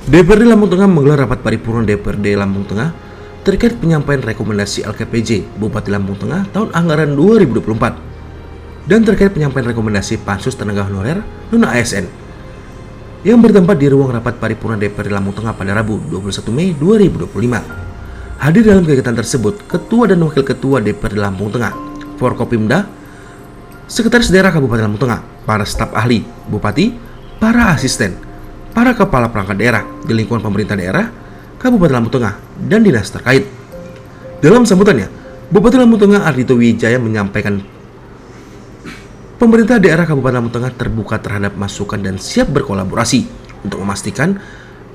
DPRD Lampung Tengah menggelar rapat paripurna DPRD Lampung Tengah terkait penyampaian rekomendasi LKPJ Bupati Lampung Tengah tahun anggaran 2024 dan terkait penyampaian rekomendasi Pansus Tenaga Honorer non-ASN yang bertempat di ruang rapat paripurna DPRD Lampung Tengah pada Rabu 21 Mei 2025. Hadir dalam kegiatan tersebut Ketua dan Wakil Ketua DPRD Lampung Tengah, Forkopimda, Sekretaris Daerah Kabupaten Lampung Tengah, para staf ahli, Bupati, para asisten, para kepala perangkat daerah di lingkungan pemerintah daerah Kabupaten Lampung Tengah dan dinas terkait. Dalam sambutannya, Bupati Lampung Tengah Ardhito Wijaya menyampaikan pemerintah daerah Kabupaten Lampung Tengah terbuka terhadap masukan dan siap berkolaborasi untuk memastikan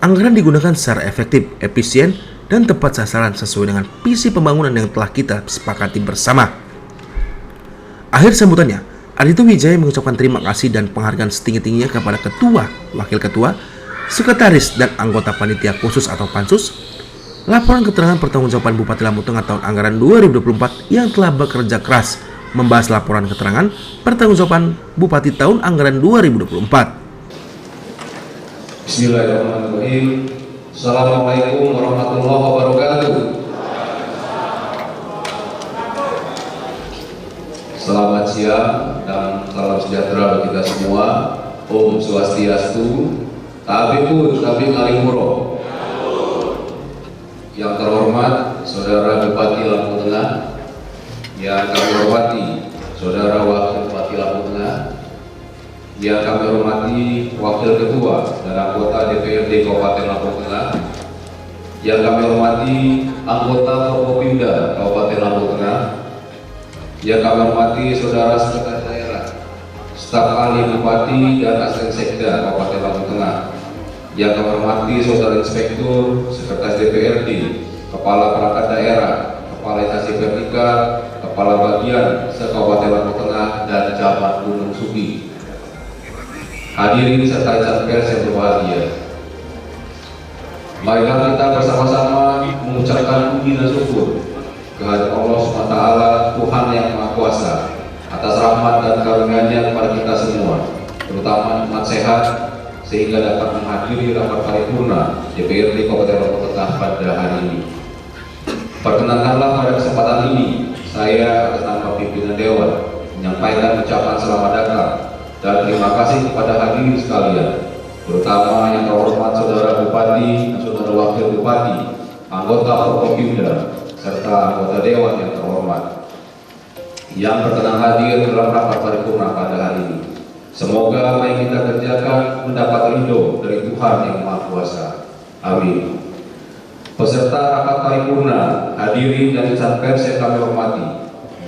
anggaran digunakan secara efektif, efisien, dan tepat sasaran sesuai dengan visi pembangunan yang telah kita sepakati bersama. Akhir sambutannya, Ardhito Wijaya mengucapkan terima kasih dan penghargaan setinggi-tingginya kepada Ketua, Wakil Ketua, Sekretaris, dan anggota Panitia Khusus atau Pansus laporan keterangan pertanggungjawaban Bupati Lampung Tengah tahun anggaran 2024 yang telah bekerja keras membahas laporan keterangan pertanggungjawaban Bupati tahun anggaran 2024. Bismillahirrahmanirrahim. Assalamualaikum warahmatullahi wabarakatuh. Selamat siang dan salam sejahtera bagi kita semua. Om Swastiastu, Tabipun Tabik Alimuro. Yang terhormat Saudara Bupati Lampung Tengah, yang kami hormati Saudara Wakil Bupati Lampung Tengah, yang kami hormati Wakil Ketua dan anggota DPRD Kabupaten Lampung Tengah, yang kami hormati anggota Forkopimda Kabupaten Lampung Tengah, yang kami hormati Saudara Sekretaris Daerah, staf ahli Bupati dan asisten Sekda Kabupaten Lampung Tengah, yang kami hormati Saudara Inspektur, Sekretaris DPRD, Kepala Perangkat Daerah, Kepala Instansi Vertikal, Kepala Bagian se-Kabupaten Lampung Tengah, dan Camat Gunung Sugi. Hadirin serta insan pers yang berbahagia, marilah kita bersama-sama mengucapkan puji dan syukur kehadirat Allah SWT, Tuhan yang Maha Kuasa, atas rahmat dan karunia-Nya kepada kita semua, terutama umat sehat, sehingga dapat menghadiri rapat paripurna DPRD Kabupaten Lampung Tengah pada hari ini. Perkenankanlah pada kesempatan ini, saya atas nama pimpinan Dewan menyampaikan ucapan selamat datang dan terima kasih kepada hadirin sekalian, terutama yang terhormat Saudara Bupati, Saudara Wakil Bupati, anggota Forkopimda, serta anggota Dewan yang terhormat yang berkenan hadir dalam rapat paripurna pada hari ini. Semoga apa yang kita kerjakan mendapat ridho dari Tuhan yang Maha Kuasa. Amin. Peserta rapat paripurna, hadirin dan insan pers yang kami hormati,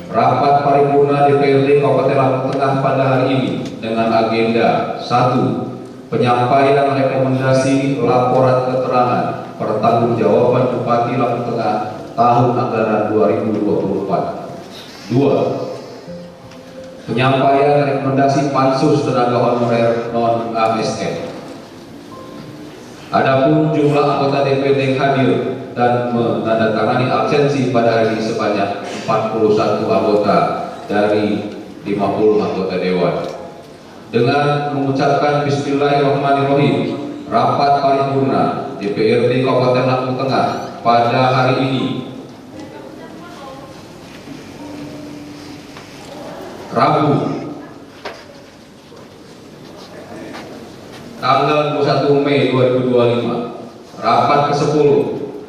rapat paripurna DPRD Kabupaten Lampung Tengah pada hari ini dengan agenda 1. Penyampaian rekomendasi laporan keterangan pertanggungjawaban Bupati Lampung Tengah tahun anggaran 2024. 2. Penyampaian rekomendasi Pansus Tenaga Honorer non-ASN. Adapun jumlah anggota DPRD yang hadir dan menandatangani absensi pada hari ini sebanyak 41 anggota dari 50 anggota Dewan. Dengan mengucapkan Bismillahirrahmanirrahim, rapat paripurna DPRD Kabupaten Lampung Tengah pada hari ini, Rabu, tanggal 21 Mei 2025, rapat ke-10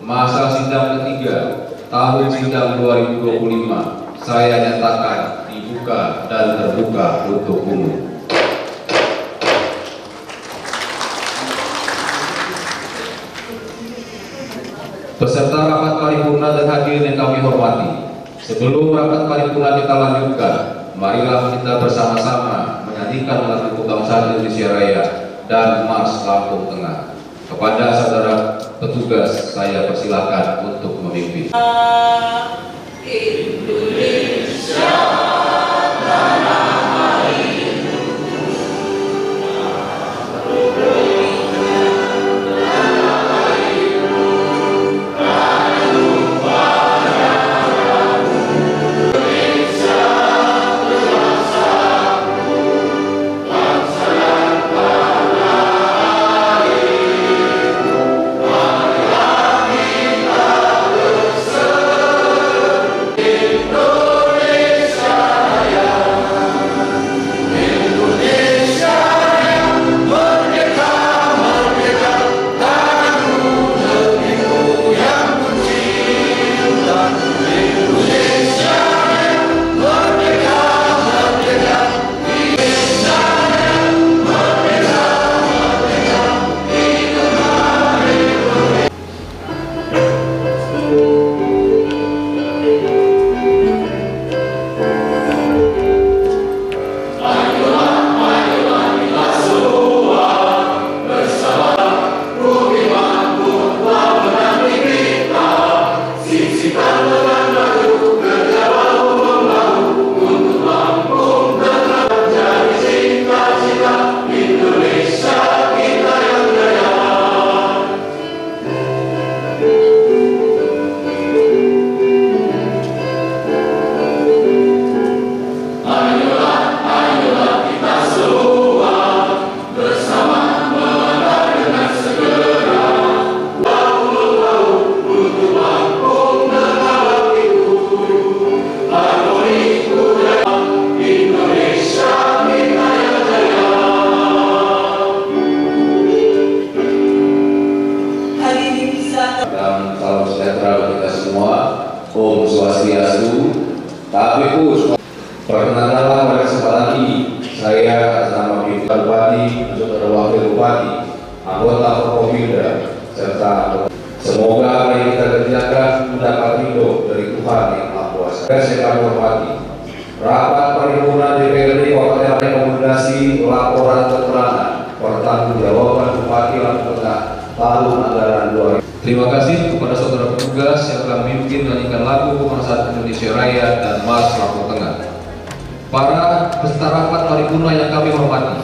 masa sidang ketiga tahun sidang 2025, saya nyatakan dibuka dan terbuka untuk umum. Peserta rapat paripurna dan hadirin yang kami hormati, sebelum rapat paripurna kita lanjutkan, marilah kita bersama-sama menyanyikan lagu kebangsaan Indonesia Raya dan Mars Lampung Tengah. Kepada saudara petugas, saya persilakan untuk memimpin. Indonesia tanah airku, rapat paripurna yang kami hormati.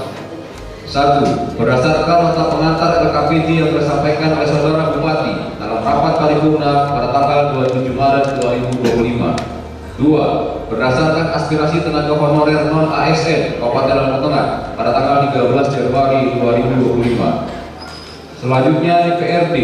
1. Berdasarkan nota pengantar LKPJ yang disampaikan oleh Saudara Bupati dalam rapat paripurna pada tanggal 27 Maret 2025. 2. Berdasarkan aspirasi tenaga honorer non-ASN Kabupaten Lampung Tengah pada tanggal 13 Januari 2025. Selanjutnya DPRD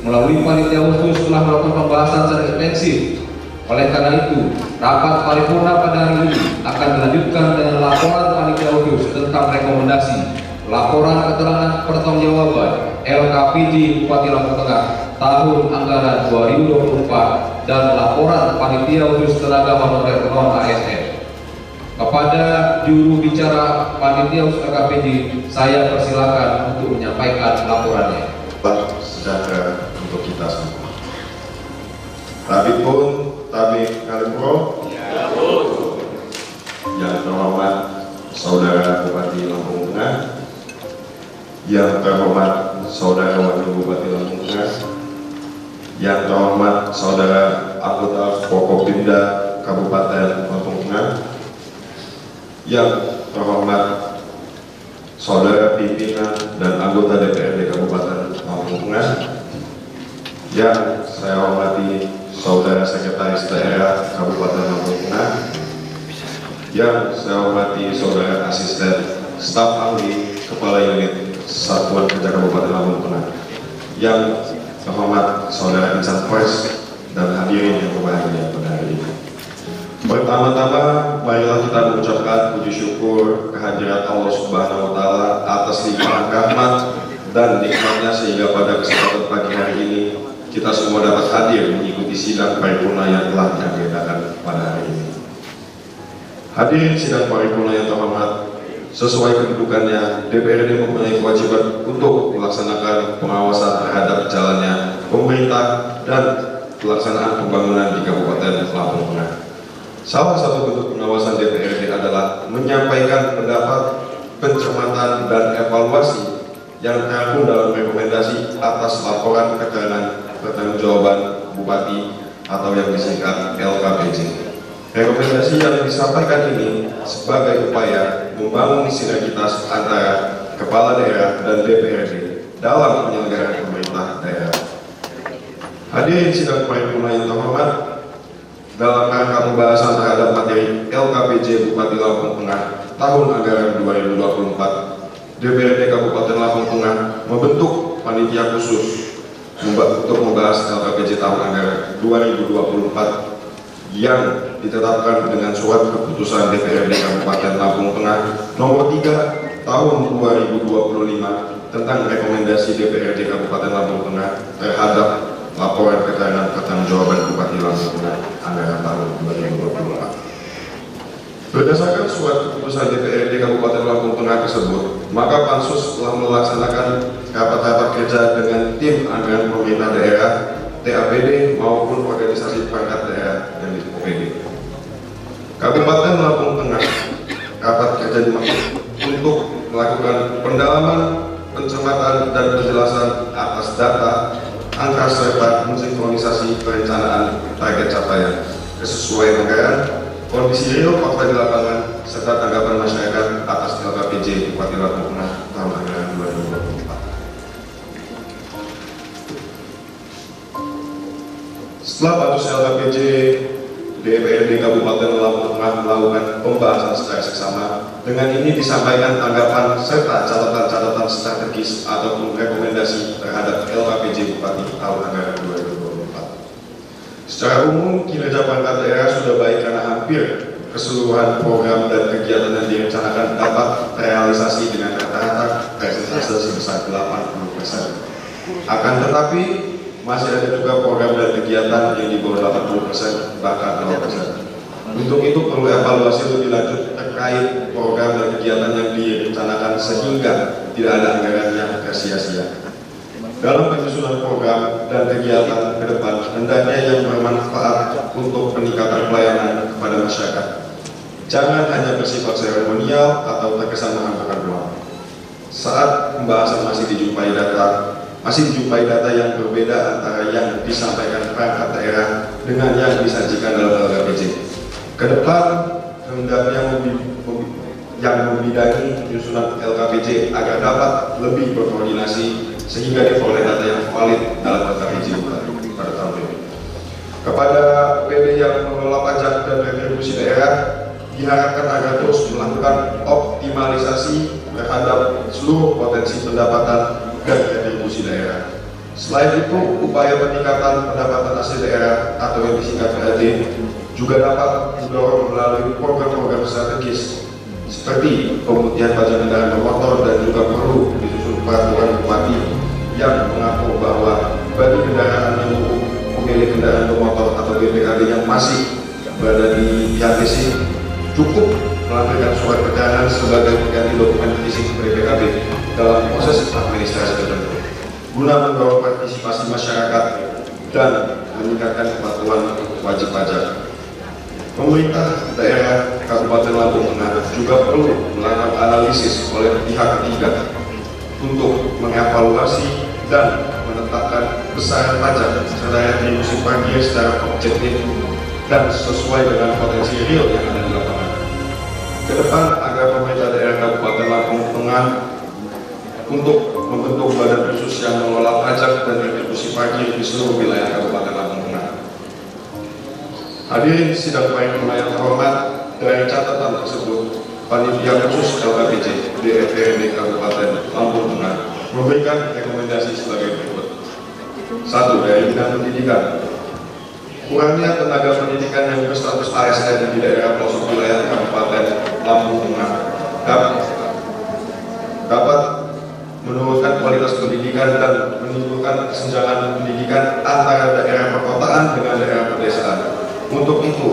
melalui panitia khusus telah melakukan pembahasan secara intensif. Oleh karena itu, rapat paripurna pada hari ini akan dilanjutkan dengan laporan panitia khusus tentang rekomendasi laporan keterangan pertanggungjawaban LKPJ Bupati Lampung Tengah tahun anggaran 2024 dan laporan panitia khusus tenaga honorer non-ASN. Kepada juru bicara panitia khusus LKPJ, saya persilakan untuk menyampaikan laporannya. Sejahtera untuk kita semua. Tabib pun, Tabib Kalipro, yang terhormat Saudara Bupati Lampung Tengah, yang terhormat Saudara Wakil Bupati Lampung Tengah, yang terhormat Saudara anggota Forkopimda Kabupaten Lampung Tengah, yang terhormat Saudara pimpinan dan anggota DPRD Kabupaten Lampung Tengah, yang saya hormati Saudara Sekretaris Daerah Kabupaten Lampung Tengah, yang saya hormati Saudara Asisten Staf Ahli Kepala Unit Satuan Kerja Kabupaten Lampung Tengah, yang terhormat Saudara Insan Pers dan hadirin yang berbahagia pada hari ini. Pertama-tama, marilah kita mengucapkan puji syukur kehadirat Allah Subhanahu wa Ta'ala atas limpahan rahmat dan nikmatnya sehingga pada kesempatan pagi hari ini kita semua dapat hadir mengikuti sidang paripurna yang telah diadakan pada hari ini. Hadirin sidang paripurna yang terhormat, sesuai kedudukannya, DPRD mempunyai kewajiban untuk melaksanakan pengawasan terhadap jalannya pemerintah dan pelaksanaan pembangunan di Kabupaten Lampung Tengah. Salah satu bentuk pengawasan DPRD adalah menyampaikan pendapat, pencermatan, dan evaluasi yang terangkum dalam rekomendasi atas laporan keterangan pertanggungjawaban Bupati atau yang disingkat LKPJ. Rekomendasi yang disampaikan ini sebagai upaya membangun sinergitas antara Kepala Daerah dan DPRD dalam penyelenggaraan pemerintah daerah. Hadirin sidang paripurna yang terhormat, dalam rangka pembahasan terhadap materi LKPJ Bupati Lampung Tengah tahun anggaran 2024, DPRD Kabupaten Lampung Tengah membentuk panitia khusus untuk membahas LKPJ tahun anggaran 2024 yang ditetapkan dengan surat keputusan DPRD Kabupaten Lampung Tengah nomor 3 tahun 2025 tentang rekomendasi DPRD Kabupaten Lampung Tengah terhadap laporan keterangan pertanggungjawaban Bupati Lampung Tengah anggaran tahun 2024. Berdasarkan surat keputusan DPRD Kabupaten Lampung Tengah tersebut, maka Pansus telah melaksanakan rapat-rapat kerja dengan tim anggaran pemerintah daerah, TAPD maupun organisasi perangkat daerah dan di OPD. Kabupaten Lampung Tengah rapat kerja dimaksud untuk melakukan pendalaman, pencermatan, dan penjelasan atas data, angka serta mensinkronisasi perencanaan target capaian, kesesuaian anggaran, kondisi real fakta di lapangan, serta tanggapan masyarakat atas LKPJ Bupati Lampung Tengah tahun anggaran 2024. Setelah pansus LKPJ, DPRD Kabupaten Lampung Tengah melakukan pembahasan secara seksama. Dengan ini disampaikan tanggapan serta catatan-catatan strategis ataupun rekomendasi terhadap LKPJ Bupati tahun anggaran 2024. Secara umum, kinerja perangkat daerah sudah baik karena hampir keseluruhan program dan kegiatan yang direncanakan dapat terrealisasi dengan rata-rata persentase sebesar 80%. Akan tetapi, masih ada juga program dan kegiatan yang di bawah 80%, bahkan 0%. Untuk itu perlu evaluasi lebih lanjut terkait program dan kegiatan yang direncanakan sehingga tidak ada anggaran yang sia-sia. Dalam penyusunan program dan kegiatan ke depan, hendaknya yang bermanfaat untuk peningkatan pelayanan kepada masyarakat. Jangan hanya bersifat seremonial atau terkesan menghamburkan ruang. Saat pembahasan masih dijumpai data yang berbeda antara yang disampaikan perangkat daerah dengan yang disajikan dalam LKPJ. Ke depan, hendaknya yang membidangi penyusunan LKPJ agar dapat lebih berkoordinasi sehingga diperoleh data yang valid dalam LKPJ pada tahun ini. Kepada PD yang mengelola pajak dan retribusi daerah, diharapkan agar terus melakukan optimalisasi terhadap seluruh potensi pendapatan dan retribusi daerah. Selain itu, upaya peningkatan pendapatan asli daerah atau yang disingkat PAD juga dapat didorong melalui program-program strategis seperti pemutihan pajak kendaraan bermotor, dan juga perlu disusun peraturan bupati yang mengatur bahwa bagi kendaraan yang memiliki kendaraan bermotor atau BPKB yang masih berada di PHTC cukup melampirkan surat keterangan sebagai pengganti dokumen fisik BPKB dalam proses administrasi tertentu guna mendorong partisipasi masyarakat dan meningkatkan kepatuhan wajib pajak. Pemerintah daerah Kabupaten Lampung Tengah juga perlu melakukan analisis oleh pihak ketiga untuk mengevaluasi dan menetapkan besaran pajak serta retribusi parkir secara objektif dan sesuai dengan potensi real yang ada di lapangan. Ke depan, agar pemerintah daerah Kabupaten Lampung Tengah untuk membentuk badan khusus yang mengelola pajak dan retribusi parkir di seluruh wilayah Kabupaten Lampung Tengah. Hadirin sidang paripurna yang terhormat, dari catatan tersebut, Panitia Khusus LKPJ DPRD Kabupaten Lampung Tengah memberikan rekomendasi sebagai berikut. 1. Dari bidang pendidikan, kurangnya tenaga pendidikan yang berstatus ASN di daerah pelosok wilayah Kabupaten Lampung Tengah dapat menurunkan kualitas pendidikan dan menimbulkan kesenjangan pendidikan antara daerah perkotaan dengan daerah pedesaan. Untuk itu,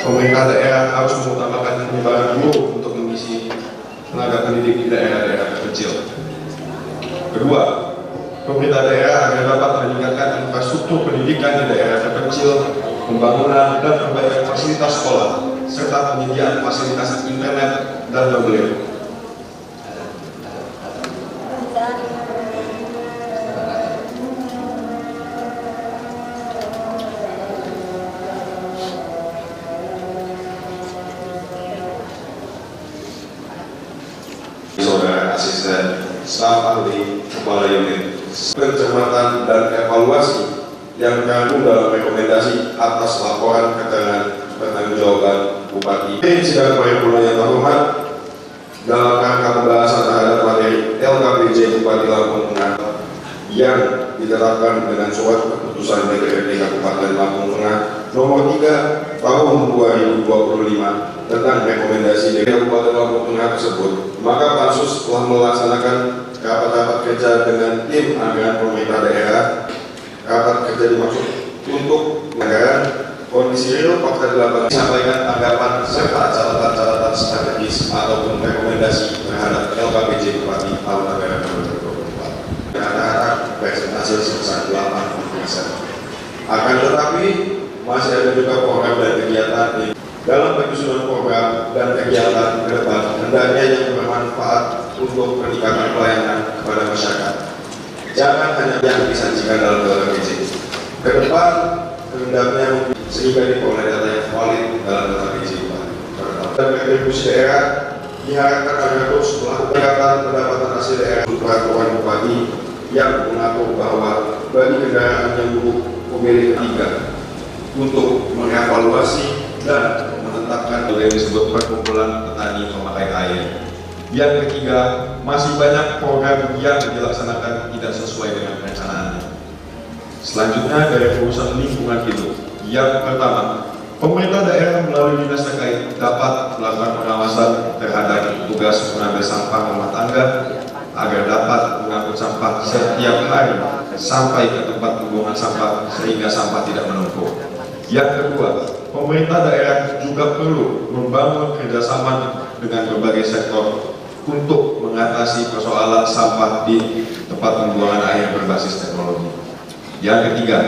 pemerintah daerah harus mengutamakan penyebaran guru untuk mengisi tenaga pendidik di daerah-daerah terpencil. Kedua, pemerintah daerah agar dapat meningkatkan infrastruktur pendidikan di daerah terpencil, pembangunan dan perbaikan fasilitas sekolah, serta penyediaan fasilitas internet dan mobil. Saudara Asisten Staf Ahli Kepala Unit, pencermatan dan evaluasi yang terkandung dalam rekomendasi atas laporan keterangan pertanggungjawaban Bupati. Sidang paripurna yang terhormat, dalam rangka pembahasan terhadap materi LKPJ Bupati Lampung Tengah yang ditetapkan dengan surat keputusan DPRD Kabupaten Lampung Tengah nomor 3 tahun 2025 tentang rekomendasi dari Kabupaten Lampung Tengah tersebut, maka Pansus telah melaksanakan rapat-rapat kerja dengan tim anggaran pemerintah daerah. Rapat kerja dimaksud untuk anggaran kondisi real fakta di lapangan, disampaikan tanggapan serta catatan-catatan strategis ataupun rekomendasi terhadap LKPJ Bupati tahun anggaran 2024. Anak-anak presentasi sebesar 80%. Akan tetapi masih ada juga program dan kegiatan dalam penyusunan program dan kegiatan ke depan hendaknya yang bermanfaat untuk peningkatan pelayanan kepada masyarakat. Jangan hanya yang disajikan dalam LKPJ. Ke depan hendaknya sehingga diperoleh data yang valid dalam LKPJ. Dan retribusi daerah diharapkan agar terus melakukan pendapatan asli daerah peraturan bupati yang mengatur bahwa bagi kendaraan yang memiliki tiga untuk mengevaluasi dan menetapkan yang disebut perkumpulan petani pemakai air. Yang ketiga, masih banyak program yang dilaksanakan tidak sesuai dengan perencanaannya. Selanjutnya dari urusan lingkungan hidup. Yang pertama, pemerintah daerah melalui dinas terkait dapat melakukan pengawasan terhadap tugas mengambil sampah rumah tangga agar dapat mengangkut sampah setiap hari sampai ke tempat pembuangan sampah sehingga sampah tidak menumpuk. Yang kedua, pemerintah daerah juga perlu membangun kerjasama dengan berbagai sektor untuk mengatasi persoalan sampah di tempat pembuangan air berbasis teknologi. Yang ketiga,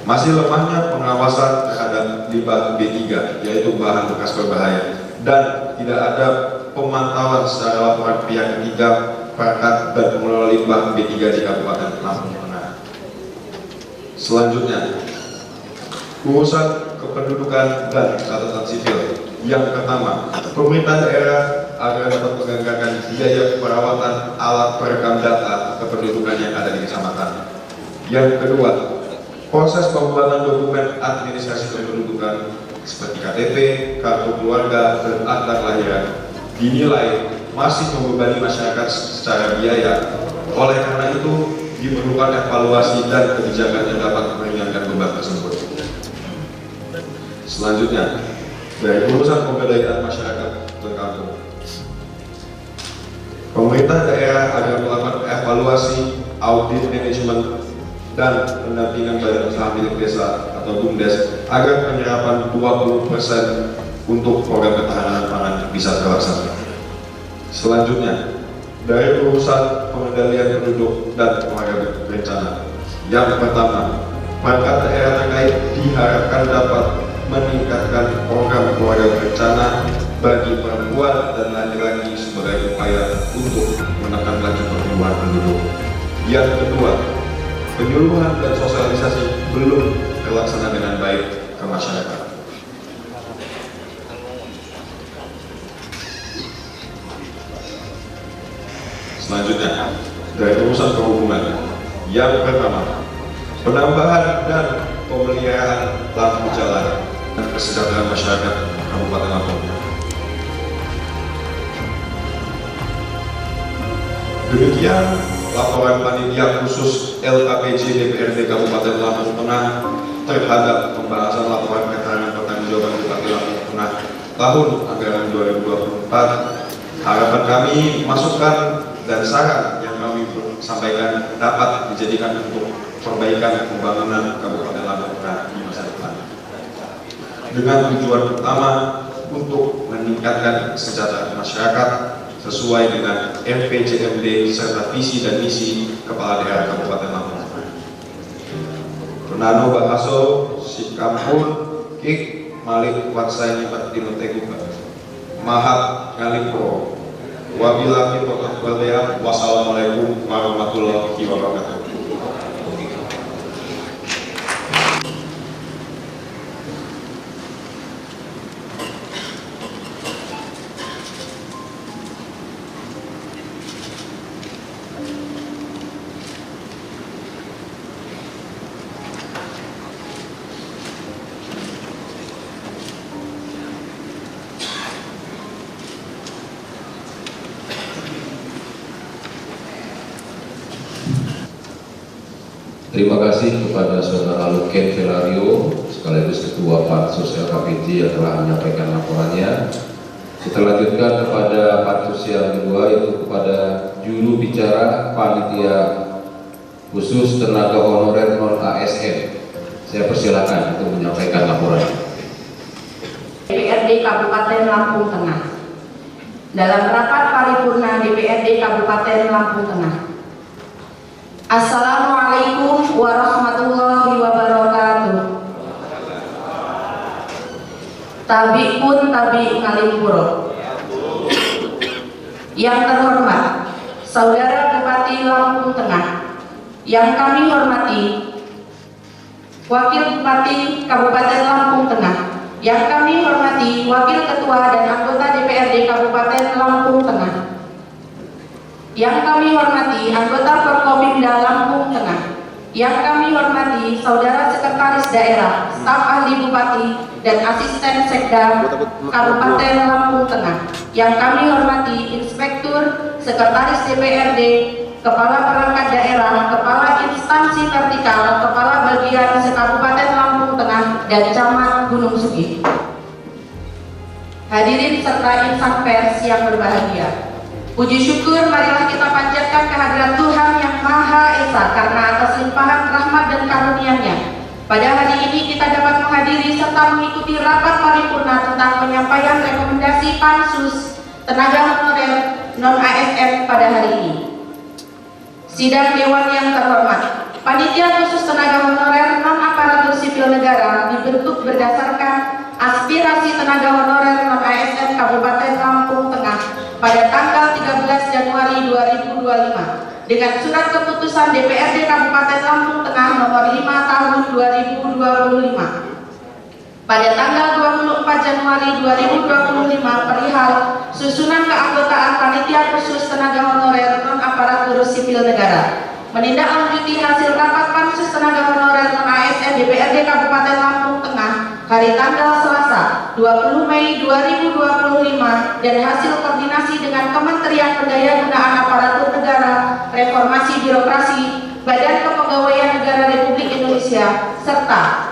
masih lemahnya pengawasan terhadap limbah B3, yaitu bahan bekas berbahaya, dan tidak ada pemantauan secara laporan pihak ketiga perangkat dan pengelola limbah B3 di Kabupaten Lampung Tengah. Selanjutnya, urusan kependudukan dan catatan sipil. Yang pertama, Pemerintah daerah agar dapat menganggarkan biaya perawatan alat perekam data kependudukan yang ada di kecamatan. Yang kedua, proses pembuatan dokumen administrasi kependudukan seperti KTP, kartu keluarga, dan akta kelahiran dinilai masih membebani masyarakat secara biaya. Oleh karena itu, diperlukan evaluasi dan kebijakan yang dapat meringankan beban tersebut. Selanjutnya, dari urusan pemberdayaan masyarakat berkampung, pemerintah daerah agar melakukan evaluasi, audit manajemen, dan pendampingan badan usaha milik desa atau BUMDes agar penyerapan 20% untuk program ketahanan pangan bisa terlaksana. Selanjutnya, dari urusan pengendalian penduduk dan keluarga berencana, yang pertama, perangkat daerah terkait diharapkan dapat meningkatkan program keluarga berencana bagi perempuan dan laki-laki sebagai upaya untuk menekan laju pertumbuhan penduduk. Yang kedua, penyuluhan dan sosialisasi belum terlaksana dengan baik ke masyarakat. Selanjutnya, dari urusan perhubungan, yang pertama, penambahan dan pemeliharaan lampu jalan dan kesejahteraan masyarakat Kabupaten Lampung. Demikian laporan panitia khusus LKPJ DPRD Kabupaten Lampung Tengah terhadap pembahasan laporan ketahanan pertanggungjawaban Bupati Lampung Tengah tahun anggaran 2024. Harapan kami, masukan dan saran yang kami sampaikan dapat dijadikan untuk perbaikan pembangunan Kabupaten Lampung Tengah di masa depan. Dengan tujuan utama untuk meningkatkan kesejahteraan masyarakat sesuai dengan RPJMD serta visi dan misi Kepala Daerah Kabupaten Lampung Tengah. Penano Bahaso Sikampun Kik Malik Watsani Batino Teguba Mahat Ngalipro Wabillahi taufiq wal hidayah. Wassalamualaikum warahmatullahi wabarakatuh. Terima kasih kepada Saudara Luken Velario sekaligus Ketua Pansus LKPJ yang telah menyampaikan laporannya. Kita lanjutkan kepada Pansus yang kedua, yaitu kepada juru bicara Panitia Khusus Tenaga Honorer Non-ASN. Saya persilakan untuk menyampaikan laporan. DPRD Kabupaten Lampung Tengah. Dalam rapat paripurna DPRD Kabupaten Lampung Tengah. Assalamualaikum warahmatullahi wabarakatuh. Tabi pun tabi Ngalimpuro. Yang terhormat Saudara Bupati Lampung Tengah, yang kami hormati Wakil Bupati Kabupaten Lampung Tengah, yang kami hormati Wakil Ketua dan anggota DPRD Kabupaten Lampung Tengah, yang kami hormati anggota Forkopimda Lampung Tengah, yang kami hormati Saudara Sekretaris Daerah, staf ahli Bupati dan asisten Sekda Kabupaten Lampung Tengah, yang kami hormati Inspektur, Sekretaris DPRD, Kepala Perangkat Daerah, Kepala Instansi Vertikal, Kepala Bagian Sekabupaten Lampung Tengah, dan Camat Gunung Sugi. Hadirin serta insan pers yang berbahagia. Puji syukur marilah kita panjatkan kehadirat Tuhan yang Maha Esa karena atas limpahan rahmat dan karunia-Nya. Pada hari ini kita dapat menghadiri serta mengikuti rapat paripurna tentang penyampaian rekomendasi Pansus Tenaga Honorer Non-ASN pada hari ini. Sidang Dewan yang terhormat, Panitia Khusus Tenaga Honorer Non-Aparatur Sipil Negara dibentuk berdasarkan aspirasi tenaga honorer non-ASN Kabupaten Lampung Tengah pada tanggal 13 Januari 2025 dengan surat keputusan DPRD Kabupaten Lampung Tengah nomor 5 tahun 2025. pada tanggal 24 Januari 2025 perihal susunan keanggotaan panitia khusus tenaga honorer non-aparatur sipil negara. Menindaklanjuti hasil rapat Pansus Tenaga Honorer non-ASN DPRD Kabupaten Lampung Tengah hari tanggal Selasa 20 Mei 2025 dan hasil koordinasi dengan Kementerian Pendayagunaan Aparatur Negara, Reformasi Birokrasi, Badan Kepegawaian Negara Republik Indonesia, serta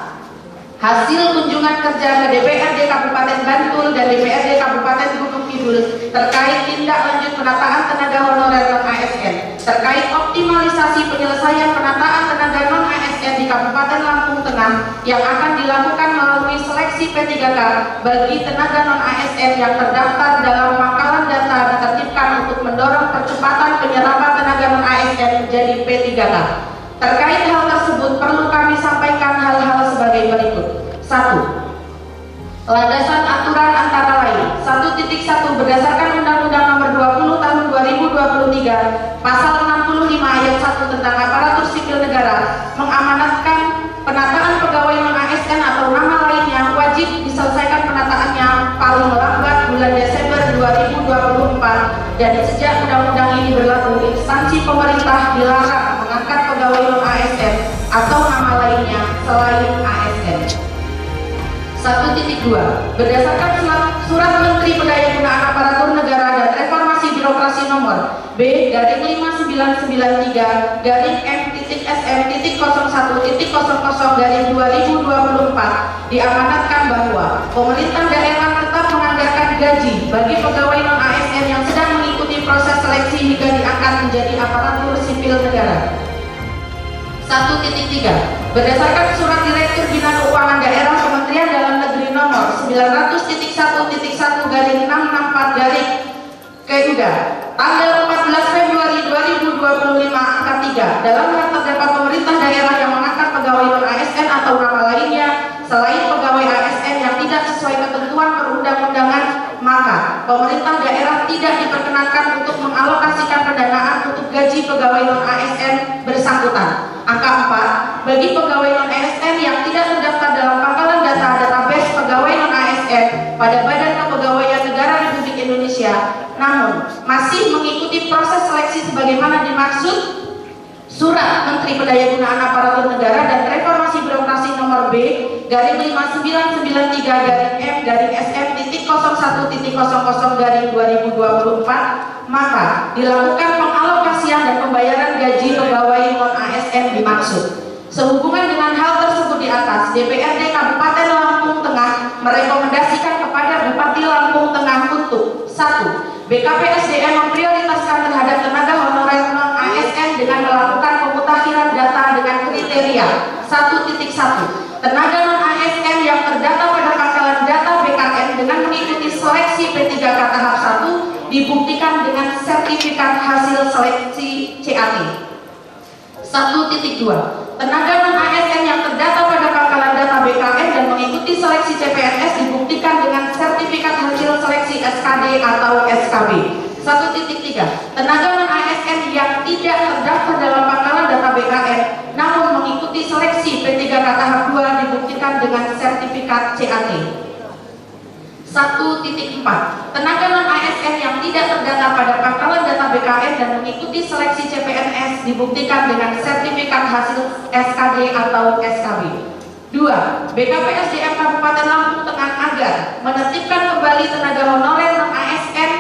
hasil kunjungan kerja ke DPRD Kabupaten Bantul dan DPRD Kabupaten Gunung Kidul terkait tindak lanjut penataan tenaga honorer non-ASN, terkait optimalisasi penyelesaian penataan tenaga non-ASN di Kabupaten Lampung Tengah yang akan dilakukan melalui seleksi P3K bagi tenaga non-ASN yang terdaftar dalam pangkalan data ditertibkan untuk mendorong percepatan penyerapan tenaga non-ASN menjadi P3K. Terkait hal tersebut perlu kami sampaikan hal-hal sebagai berikut. 1. Landasan aturan antara lain 1.1 berdasarkan Undang-Undang Nomor 20 Tahun 2023 Pasal 65 Ayat 1 tentang aparatur sipil negara mengamanatkan penataan pegawai non-ASN atau nama lainnya wajib diselesaikan penataannya paling lambat bulan Desember 2024 dan sejak undang-undang ini berlaku instansi pemerintah dilarang mengangkat pegawai non-ASN atau nama lainnya selain ASN. 1.2 berdasarkan Surat Menteri Pendayagunaan Aparatur Negara dan Reformasi Birokrasi Nomor B/5993-M.SM.00/2024 diamanatkan bahwa pemerintah daerah tetap menganggarkan gaji bagi pegawai non-ASN yang sedang mengikuti proses seleksi hingga diangkat menjadi aparatur sipil negara. 1.3 berdasarkan Surat Direktur Bina Keuangan Daerah Kementerian Dalam Negeri Nomor 900.1.1/664 tanggal 14 Februari 2025 angka 3 dalam hal terdapat pemerintah daerah yang mengangkat pegawai non-ASN atau nama lainnya selain pegawai ASN yang tidak sesuai ketentuan perundang-undangan, maka pemerintah daerah tidak diperkenankan untuk mengalokasikan pendanaan untuk gaji pegawai non-ASN bersangkutan. Angka 4, bagi pegawai non-ASN yang tidak terdaftar dalam pangkalan data database pegawai non-ASN pada Badan Kepegawaian Negara Republik Indonesia, namun masih mengikuti proses seleksi sebagaimana dimaksud Surat Menteri Pendayagunaan Aparatur Negara dan Reformasi Birokrasi Nomor B/5993-M.SM.01.00/2024, maka dilakukan pengalokasian dan pembayaran gaji pegawai non-ASN dimaksud. Sehubungan dengan hal tersebut di atas, DPRD Kabupaten Lampung Tengah merekomendasikan kepada Bupati Lampung Tengah untuk 1. BKPSDM memprioritaskan terhadap tenaga honorer non-ASN dengan melakukan pemutakhiran data dengan kriteria 1.1 tenaga non-ASN yang terdata pada pangkalan data BKN dengan mengikuti seleksi P3K tahap 1 dibuktikan dengan sertifikat hasil seleksi CAT. 1.2 tenaga non-ASN yang terdata pada pangkalan data BKN dan mengikuti seleksi CPNS dibuktikan dengan sertifikat hasil seleksi SKD atau SKB. 1.3 tenaga non-ASN yang tidak terdaftar dalam pangkalan data BKN namun mengikuti seleksi P3K tahap 2 dibuktikan dengan sertifikat CAT. 1.4 tenaga non-ASN yang tidak terdata pada pangkalan data BKN dan mengikuti seleksi CPNS dibuktikan dengan sertifikat hasil SKD atau SKB. 2. BKPSDM Kabupaten Lampung Tengah agar menertibkan kembali tenaga honorer non-ASN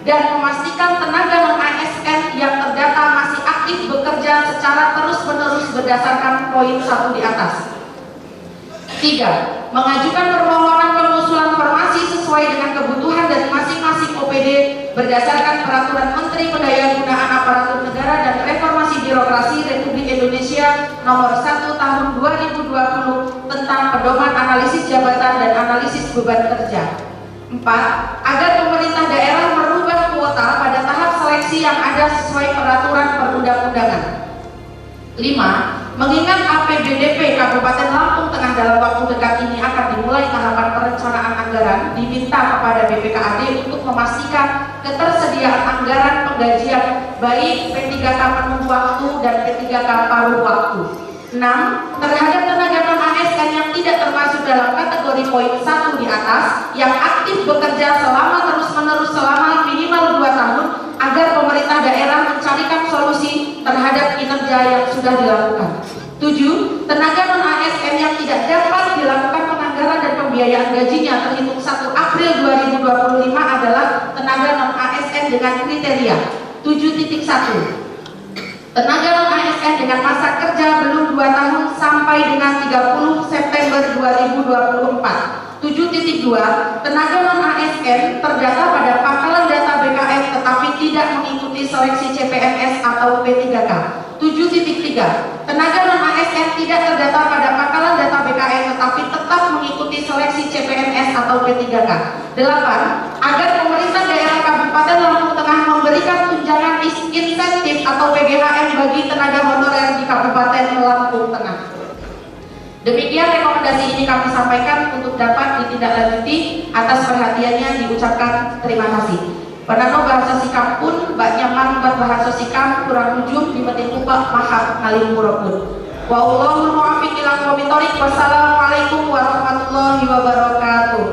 dan memastikan tenaga non-ASN yang terdata masih aktif bekerja secara terus-menerus berdasarkan poin 1 di atas. 3. Mengajukan permohonan pengusulan formasi sesuai dengan kebutuhan dari masing-masing OPD berdasarkan Peraturan Menteri Pendayagunaan Aparatur Negara dan Reformasi Birokrasi Republik Indonesia Nomor 1 Tahun 2020 tentang pedoman analisis jabatan dan analisis beban kerja. 4. Agar pemerintah daerah merubah kuota pada tahap seleksi yang ada sesuai peraturan perundang-undangan. 5. Mengingat APBDP Kabupaten Lampung Tengah dalam waktu dekat ini akan dimulai tahapan perencanaan anggaran, diminta kepada BPKAD untuk memastikan ketersediaan anggaran penggajian baik P3K penuh waktu dan P3K paruh waktu. 6. Terhadap tenaga non-ASN yang tidak termasuk dalam kategori poin 1 di atas yang aktif bekerja selama terus-menerus selama minimal 2 tahun agar pemerintah daerah mencarikan solusi terhadap kinerja yang sudah dilakukan. 7. Tenaga non-ASN yang tidak dapat dilakukan penganggaran dan pembiayaan gajinya terhitung 1 April 2025 adalah tenaga non-ASN dengan kriteria 7.1. Tenaga non-ASN dengan masa kerja belum 2 tahun sampai dengan 30 September 2024. 7.2. Tenaga non-ASN terdata pada pangkalan data BKN tetapi tidak mengikuti seleksi CPNS atau P3K. 7.3. Tenaga non-ASN tidak terdata pada pangkalan data BKN tetapi tetap mengikuti seleksi CPNS atau P3K. 8. Agar pemerintah daerah Kabupaten Lampung Tengah memberikan tunjangan insentif atau PGHM bagi tenaga honorer di Kabupaten Lampung Tengah. Demikian rekomendasi ini kami sampaikan untuk dapat ditindaklanjuti. Atas perhatiannya diucapkan terima kasih. Penano bahasa sikap pun bak nyaman buat bahasa sikap kurang ujung dimeting ubah mahal ngalim purapun. Wallahul muwaffiq ila aqwamit thoriq. Wassalamualaikum warahmatullahi wabarakatuh.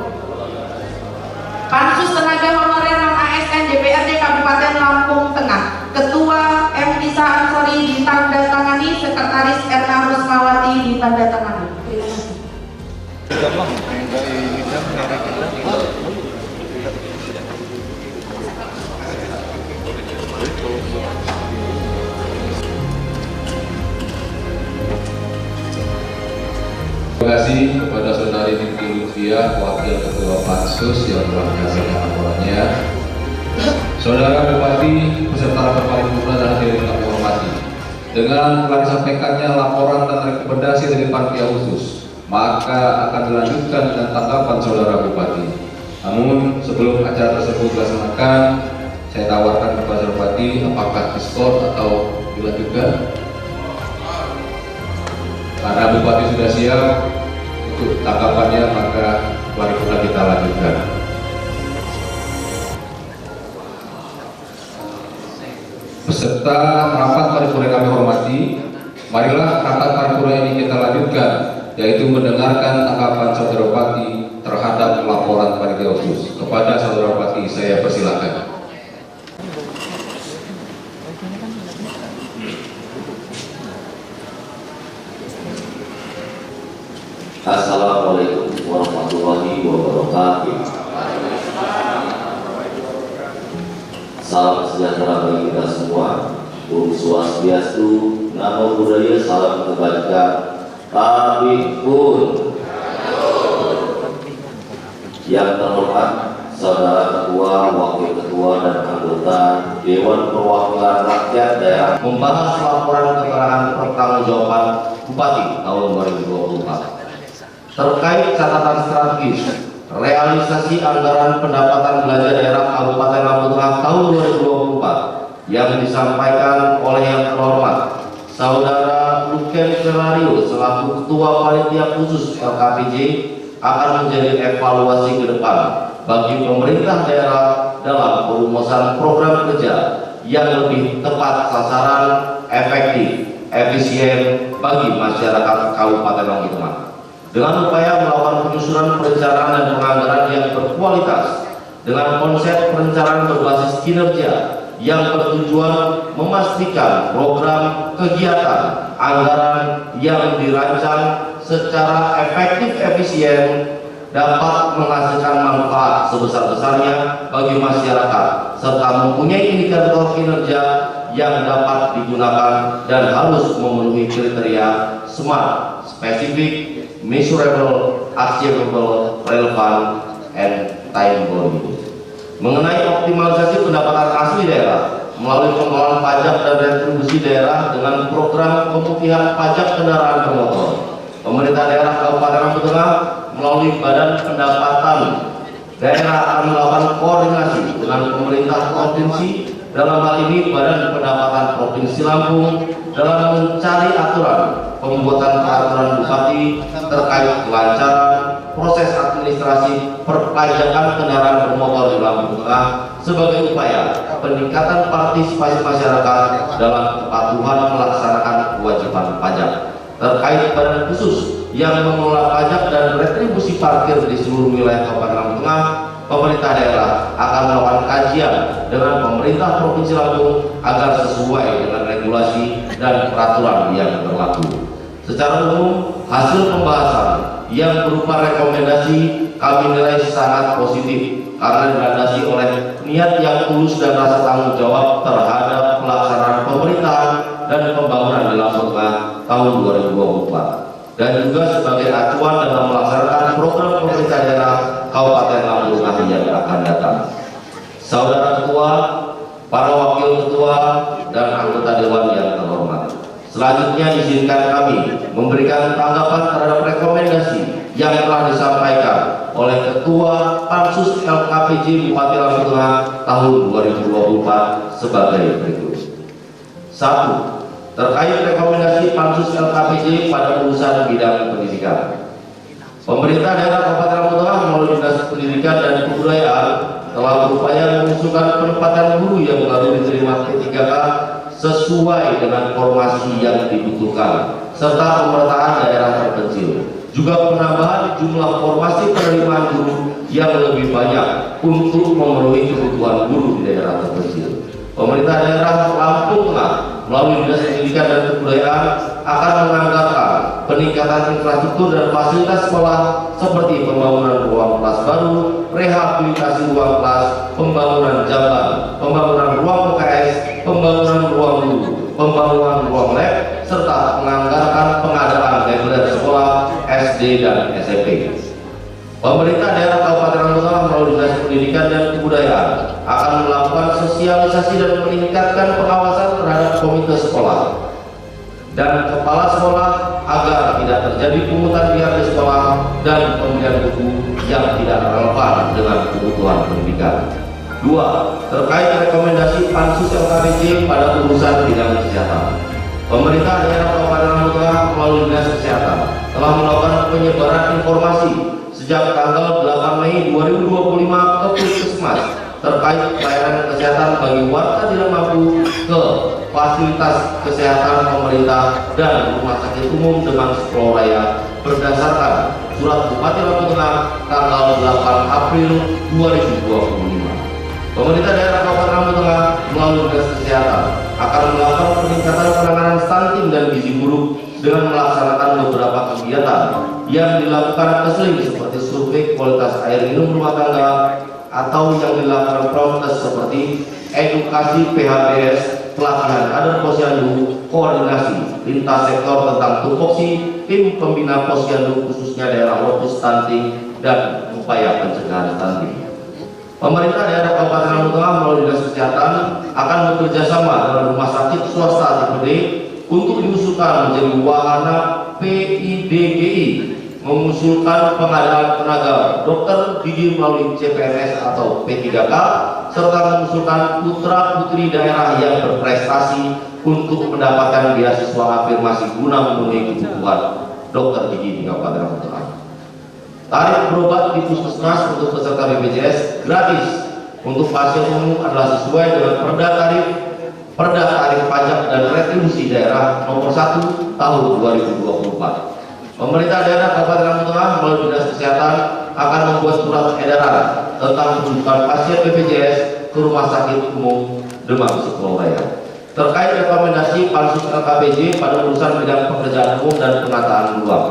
Pansus Tenaga Honorer non-ASN DPRD Kabupaten Lampung Tengah, Ketua M. Isa Ansori ditandatangani, Sekretaris Erna Rusmawati ditandatangani. Terima kasih. Terima kasih kepada Saudari Niti Lutfiah, Wakil Ketua Pansus yang telah menyampaikan laporannya. Saudara Bupati beserta rapat paripurna dan hadirin kami hormati. Dengan telah disampaikannya laporan dan rekomendasi dari Panitia Khusus, maka akan dilanjutkan dengan tanggapan Saudara Bupati. Namun sebelum acara tersebut dilaksanakan, saya tawarkan kepada Saudara Bupati apakah diskon atau dilanjutkan. Karena Bupati sudah siap untuk tanggapannya, maka paripurna kita lanjutkan. Beserta rapat paripurna kami hormati, marilah rapat paripurna ini kita lanjutkan, yaitu mendengarkan tanggapan Saudara Bupati terhadap laporan Panitia Khusus. Kepada Saudara Bupati saya persilakan. Assalamualaikum warahmatullahi wabarakatuh. Salam sejahtera bagi kita semua. Om Swastiastu, Namo Buddhaya, salam kebajikan. Tapi pun yang terhormat Saudara Ketua, Wakil Ketua dan anggota Dewan Perwakilan Rakyat Daerah membahas laporan keterangan pertanggungjawaban Bupati tahun 2024 terkait catatan strategis realisasi anggaran pendapatan belanja daerah Kabupaten Lampung Tengah tahun 2024 yang disampaikan oleh yang terhormat Saudara Luken Ferrario selaku Ketua Panitia Khusus LKPJ akan menjadi evaluasi ke depan bagi pemerintah daerah dalam perumusan program kerja yang lebih tepat sasaran, efektif, efisien bagi masyarakat Kabupaten Lampung Tengah. Dengan upaya melakukan penyusunan perencanaan dan penganggaran yang berkualitas dengan konsep perencanaan berbasis kinerja yang bertujuan memastikan program kegiatan anggaran yang dirancang secara efektif efisien dapat menghasilkan manfaat sebesar-besarnya bagi masyarakat serta mempunyai indikator kinerja yang dapat digunakan dan harus memenuhi kriteria SMART, spesifik, measurable, achievable, relevant, and time-bound. Mengenai optimalisasi pendapatan asli daerah melalui pengelolaan pajak dan retribusi daerah dengan program pemutihan pajak kendaraan bermotor, pemerintah daerah Kabupaten Lampung Tengah melalui Badan Pendapatan Daerah akan melakukan koordinasi dengan pemerintah provinsi, dalam hal ini Badan Pendapatan Provinsi Lampung, dalam mencari aturan pembuatan peraturan Bupati terkait kelancaran proses administrasi perpajakan kendaraan bermotor di Lampung Tengah sebagai upaya peningkatan partisipasi masyarakat dalam kepatuhan melaksanakan kewajiban pajak. terkait badan khusus yang mengelola pajak dan retribusi parkir di seluruh wilayah Kabupaten Lampung Tengah, pemerintah daerah akan melakukan kajian dengan pemerintah Provinsi Lampung agar sesuai dengan regulasi dan peraturan yang berlaku. Secara umum, hasil pembahasan yang berupa rekomendasi kami nilai sangat positif karena dilandasi oleh niat yang tulus dan rasa tanggung jawab terhadap pelaksanaan pemerintahan dan pembangunan di Lampung Tengah tahun 2024 dan juga sebagai acuan dalam melaksanakan program pemerintah daerah Kabupaten Lampung Tengah yang akan datang. Saudara Ketua, para Wakil Ketua, dan anggota Dewan yang terhormat, selanjutnya izinkan kami memberikan tanggapan terhadap rekomendasi yang telah disampaikan oleh Ketua Pansus LKPJ Bupati Lampung Tengah tahun 2024 sebagai berikut. 1. Terkait rekomendasi Pansus LKPJ pada urusan bidang pendidikan. Pemerintah daerah Kabupaten Lampung Tengah melalui Dinas Pendidikan dan Kebudayaan telah berupaya mengusulkan penempatan guru yang baru diterima P3K sesuai dengan formasi yang dibutuhkan serta pemerataan daerah terpencil, juga penambahan jumlah formasi penerimaan guru yang lebih banyak untuk memenuhi kebutuhan guru di daerah terpencil. Pemerintah daerah Lampung Tengah melalui Dinas Pendidikan dan Kebudayaan akan menganggarkan peningkatan infrastruktur dan fasilitas sekolah seperti pembangunan ruang kelas baru, rehabilitasi ruang kelas, pembangunan jamban, pembangunan ruang PKS, pembangunan ruang guru, pembangunan ruang lab, serta menganggarkan pengadaan reguler sekolah SD dan SMP. Pemerintah daerah Kabupaten Lampung Tengah melalui Dinas Pendidikan dan Kebudayaan akan melakukan sosialisasi dan meningkatkan pengawasan terhadap komite sekolah dan kepala sekolah agar tidak terjadi pungutan biaya di sekolah dan pembelian buku yang tidak relevan dengan kebutuhan pendidikan. 2. Terkait rekomendasi Pansus LKPJ pada urusan bidang kesehatan. Pemerintah daerah Kabupaten Lampung Tengah melalui Dinas Kesehatan telah melakukan penyebaran informasi sejak tanggal 8 Mei 2025 ke Puskesmas terkait pelayanan kesehatan bagi warga tidak mampu ke fasilitas kesehatan pemerintah dan Rumah Sakit Umum Demang Sekolah Raya berdasarkan Surat Bupati Lampung Tengah tanggal 8 April 2025. Pemerintah daerah Kabupaten Lampung Tengah melalui Dinas Kesehatan akan melakukan peningkatan penanganan stunting dan gizi buruk dengan melaksanakan beberapa kegiatan yang dilakukan keseling seperti survei kualitas air minum rumah tangga atau yang dilakukan prokes seperti edukasi PHBS, pelatihan kader posyandu, koordinasi lintas sektor tentang tupoksi, tim pembina posyandu khususnya daerah lokus stunting dan upaya pencegahan stunting. Pemerintah daerah Kabupaten Lampung Tengah melalui Dinas Kesehatan akan bekerjasama dengan rumah sakit swasta TPD untuk diusulkan menjadi wahana PIDGI, mengusulkan pengadaan tenaga dokter gigi melalui CPNS atau P3K, serta mengusulkan putra-putri daerah yang berprestasi untuk mendapatkan beasiswa afirmasi guna memenuhi kebutuhan dokter gigi di Kabupaten Lampung Tengah. Tarif berobat di puskesmas untuk peserta BPJS gratis untuk pasien umum adalah sesuai dengan Perda Tarif Pajak dan Retribusi Daerah Nomor 1 Tahun 2024. Pemerintah daerah Kabupaten Lampung Tengah melalui Dinas Kesehatan akan membuat surat edaran tentang rujukan pasien BPJS ke Rumah Sakit Umum Demang Sekolah Raya terkait rekomendasi Pansus LKPJ pada urusan bidang pekerjaan umum dan penataan ruang.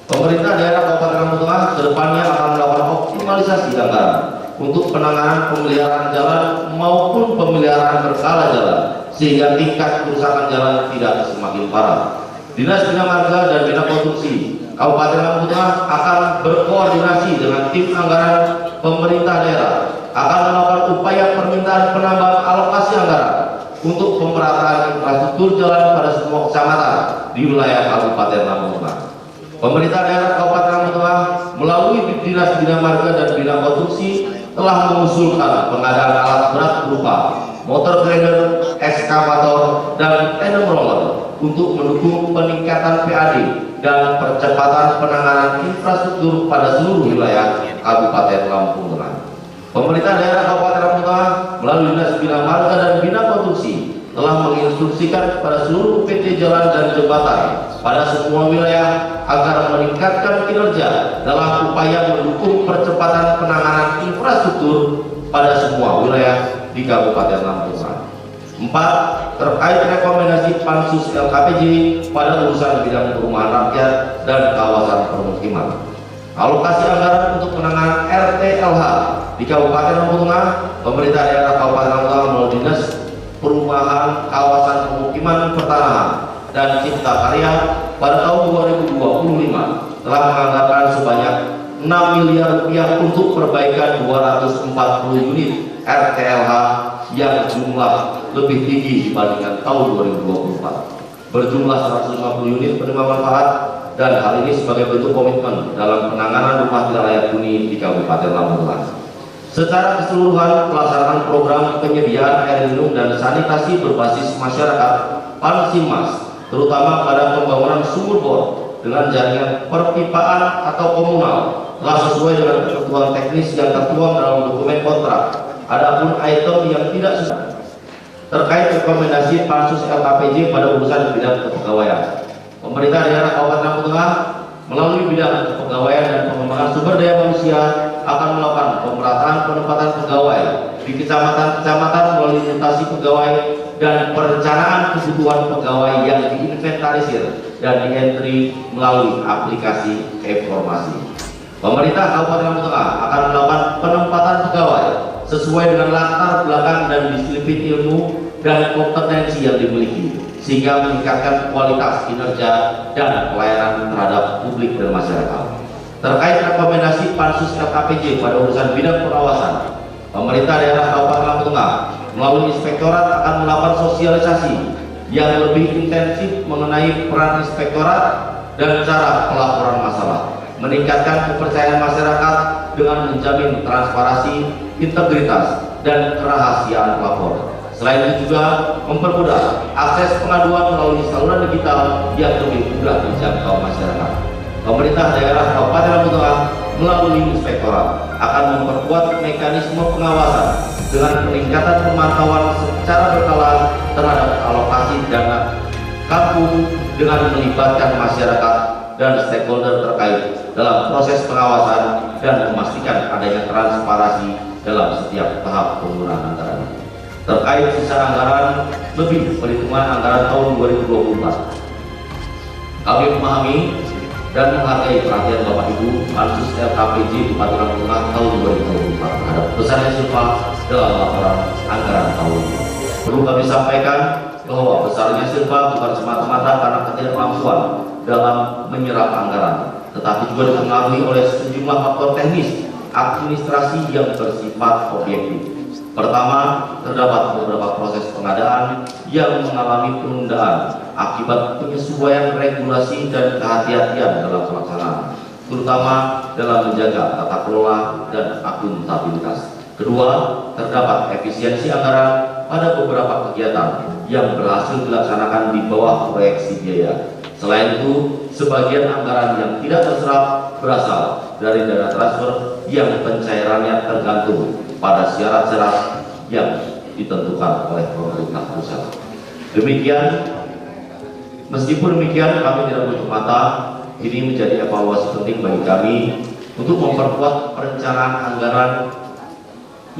Pemerintah daerah Kabupaten Lampung Tengah kedepannya akan melakukan optimalisasi anggaran untuk penanganan pemeliharaan jalan maupun pemeliharaan berkala jalan sehingga tingkat kerusakan jalan tidak semakin parah. Dinas Bina Marga dan Bina Konstruksi Kabupaten Lampung Tengah akan berkoordinasi dengan tim anggaran pemerintah daerah akan melakukan upaya permintaan penambahan alokasi anggaran untuk pemerataan infrastruktur jalan pada semua kecamatan di wilayah Kabupaten Lampung Tengah. Pemerintah daerah Kabupaten Lampung Tengah melalui Dinas Bina Marga dan Bina Konstruksi telah mengusulkan pengadaan alat berat berupa motor grader, ekskavator, dan tandem roller untuk mendukung peningkatan PAD dan percepatan penanganan infrastruktur pada seluruh wilayah Kabupaten Lampung Tengah. Pemerintah daerah Kabupaten Lampung Tengah melalui Dinas Bina Marga dan Bina Konstruksi telah menginstruksikan kepada seluruh PT Jalan dan Jembatan pada semua wilayah agar meningkatkan kinerja dalam upaya mendukung percepatan penanganan infrastruktur pada semua wilayah di Kabupaten Lampung Tengah. 4. Terkait rekomendasi Pansus LKPJ pada urusan bidang perumahan rakyat dan kawasan permukiman. Alokasi anggaran untuk penanganan RTLH di Kabupaten Lampung Tengah, pemerintah daerah Kabupaten Lampung Tengah melalui Dinas Perumahan Kawasan Pemukiman Pertanahan dan Cipta Karya pada tahun 2025 telah menganggarkan sebanyak 6 miliar rupiah untuk perbaikan 240 unit RTLH yang jumlah lebih tinggi dibandingkan tahun 2024, berjumlah 150 unit penerima manfaat, dan hal ini sebagai bentuk komitmen dalam penanganan rumah tidak layak huni di Kabupaten Lampung Tengah. Secara keseluruhan, pelaksanaan program penyediaan air minum dan sanitasi berbasis masyarakat Pansimas, terutama pada pembangunan sumur bor dengan jaringan perpipaan atau komunal, telah sesuai dengan ketentuan teknis yang tertuang dalam dokumen kontrak. Adapun item yang tidak sesuai terkait rekomendasi Pansus LKPJ pada urusan bidang kepegawaian, pemerintah daerah Kabupaten Lampung Tengah melalui bidang kepegawaian dan pengembangan sumber daya manusia akan melakukan pemerataan penempatan pegawai di kecamatan-kecamatan melalui mutasi pegawai dan perencanaan kebutuhan pegawai yang diinventarisir dan di-entry melalui aplikasi informasi. Pemerintah Kabupaten Lampung Tengah akan melakukan penempatan pegawai sesuai dengan latar belakang dan disiplin ilmu dan kompetensi yang dimiliki, sehingga meningkatkan kualitas kinerja dan pelayanan terhadap publik dan masyarakat. Terkait rekomendasi Pansus LKPJ pada urusan bidang pengawasan, pemerintah daerah Kabupaten Lampung Tengah melalui inspektorat akan melakukan sosialisasi yang lebih intensif mengenai peran inspektorat dan cara pelaporan masalah, meningkatkan kepercayaan masyarakat dengan menjamin transparansi, integritas, dan kerahasiaan pelapor. Selain itu juga mempermudah akses pengaduan melalui saluran digital yang lebih mudah dijangkau masyarakat. Pemerintah daerah Kabupaten Lampung Tengah melalui inspektorat akan memperkuat mekanisme pengawasan dengan peningkatan pemantauan secara berkala terhadap alokasi dana kampung dengan melibatkan masyarakat dan stakeholder terkait dalam proses pengawasan dan memastikan adanya transparansi dalam setiap tahap penggunaan anggaran. Terkait sisa anggaran lebih perhitungan anggaran tahun 2024, kami memahami dan menghargai perhatian Bapak Ibu Pansus LKPJ Bupati Lampung Tengah tahun 2024 terhadap besarnya silpa dalam laporan anggaran tahun ini. Perlu kami sampaikan bahwa besarnya silpa bukan semata-mata karena ketidakmampuan dalam menyerap anggaran, tetapi juga dipengaruhi oleh sejumlah faktor teknis administrasi yang bersifat objektif. Pertama, terdapat beberapa proses pengadaan yang mengalami penundaan akibat penyesuaian regulasi dan kehati-hatian dalam pelaksanaan, terutama dalam menjaga tata kelola dan akuntabilitas. Kedua, terdapat efisiensi anggaran pada beberapa kegiatan yang berhasil dilaksanakan di bawah proyeksi biaya. Selain itu, sebagian anggaran yang tidak terserap berasal dari dana transfer yang pencairannya tergantung pada syarat-syarat yang ditentukan oleh pemerintah pusat. Meskipun demikian, kami tidak menutup mata ini menjadi evaluasi penting bagi kami untuk memperkuat perencanaan anggaran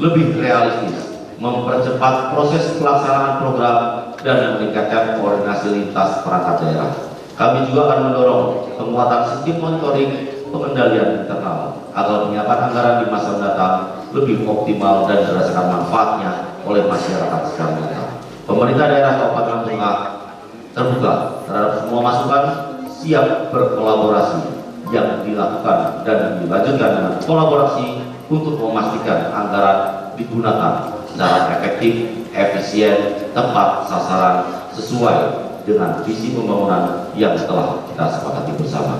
lebih realistis, mempercepat proses pelaksanaan program, dan meningkatkan koordinasi lintas perangkat daerah. Kami juga akan mendorong penguatan sistem monitoring pengendalian internal agar penyiapan anggaran di masa mendatang lebih optimal dan dirasakan manfaatnya oleh masyarakat secara nyata. Pemerintah daerah Kabupaten Lampung Tengah terbuka terhadap semua masukan, siap berkolaborasi yang dilakukan dan dilanjutkan dengan kolaborasi untuk memastikan anggaran digunakan secara efektif, efisien, tepat sasaran, sesuai dengan visi pembangunan yang telah kita sepakati bersama.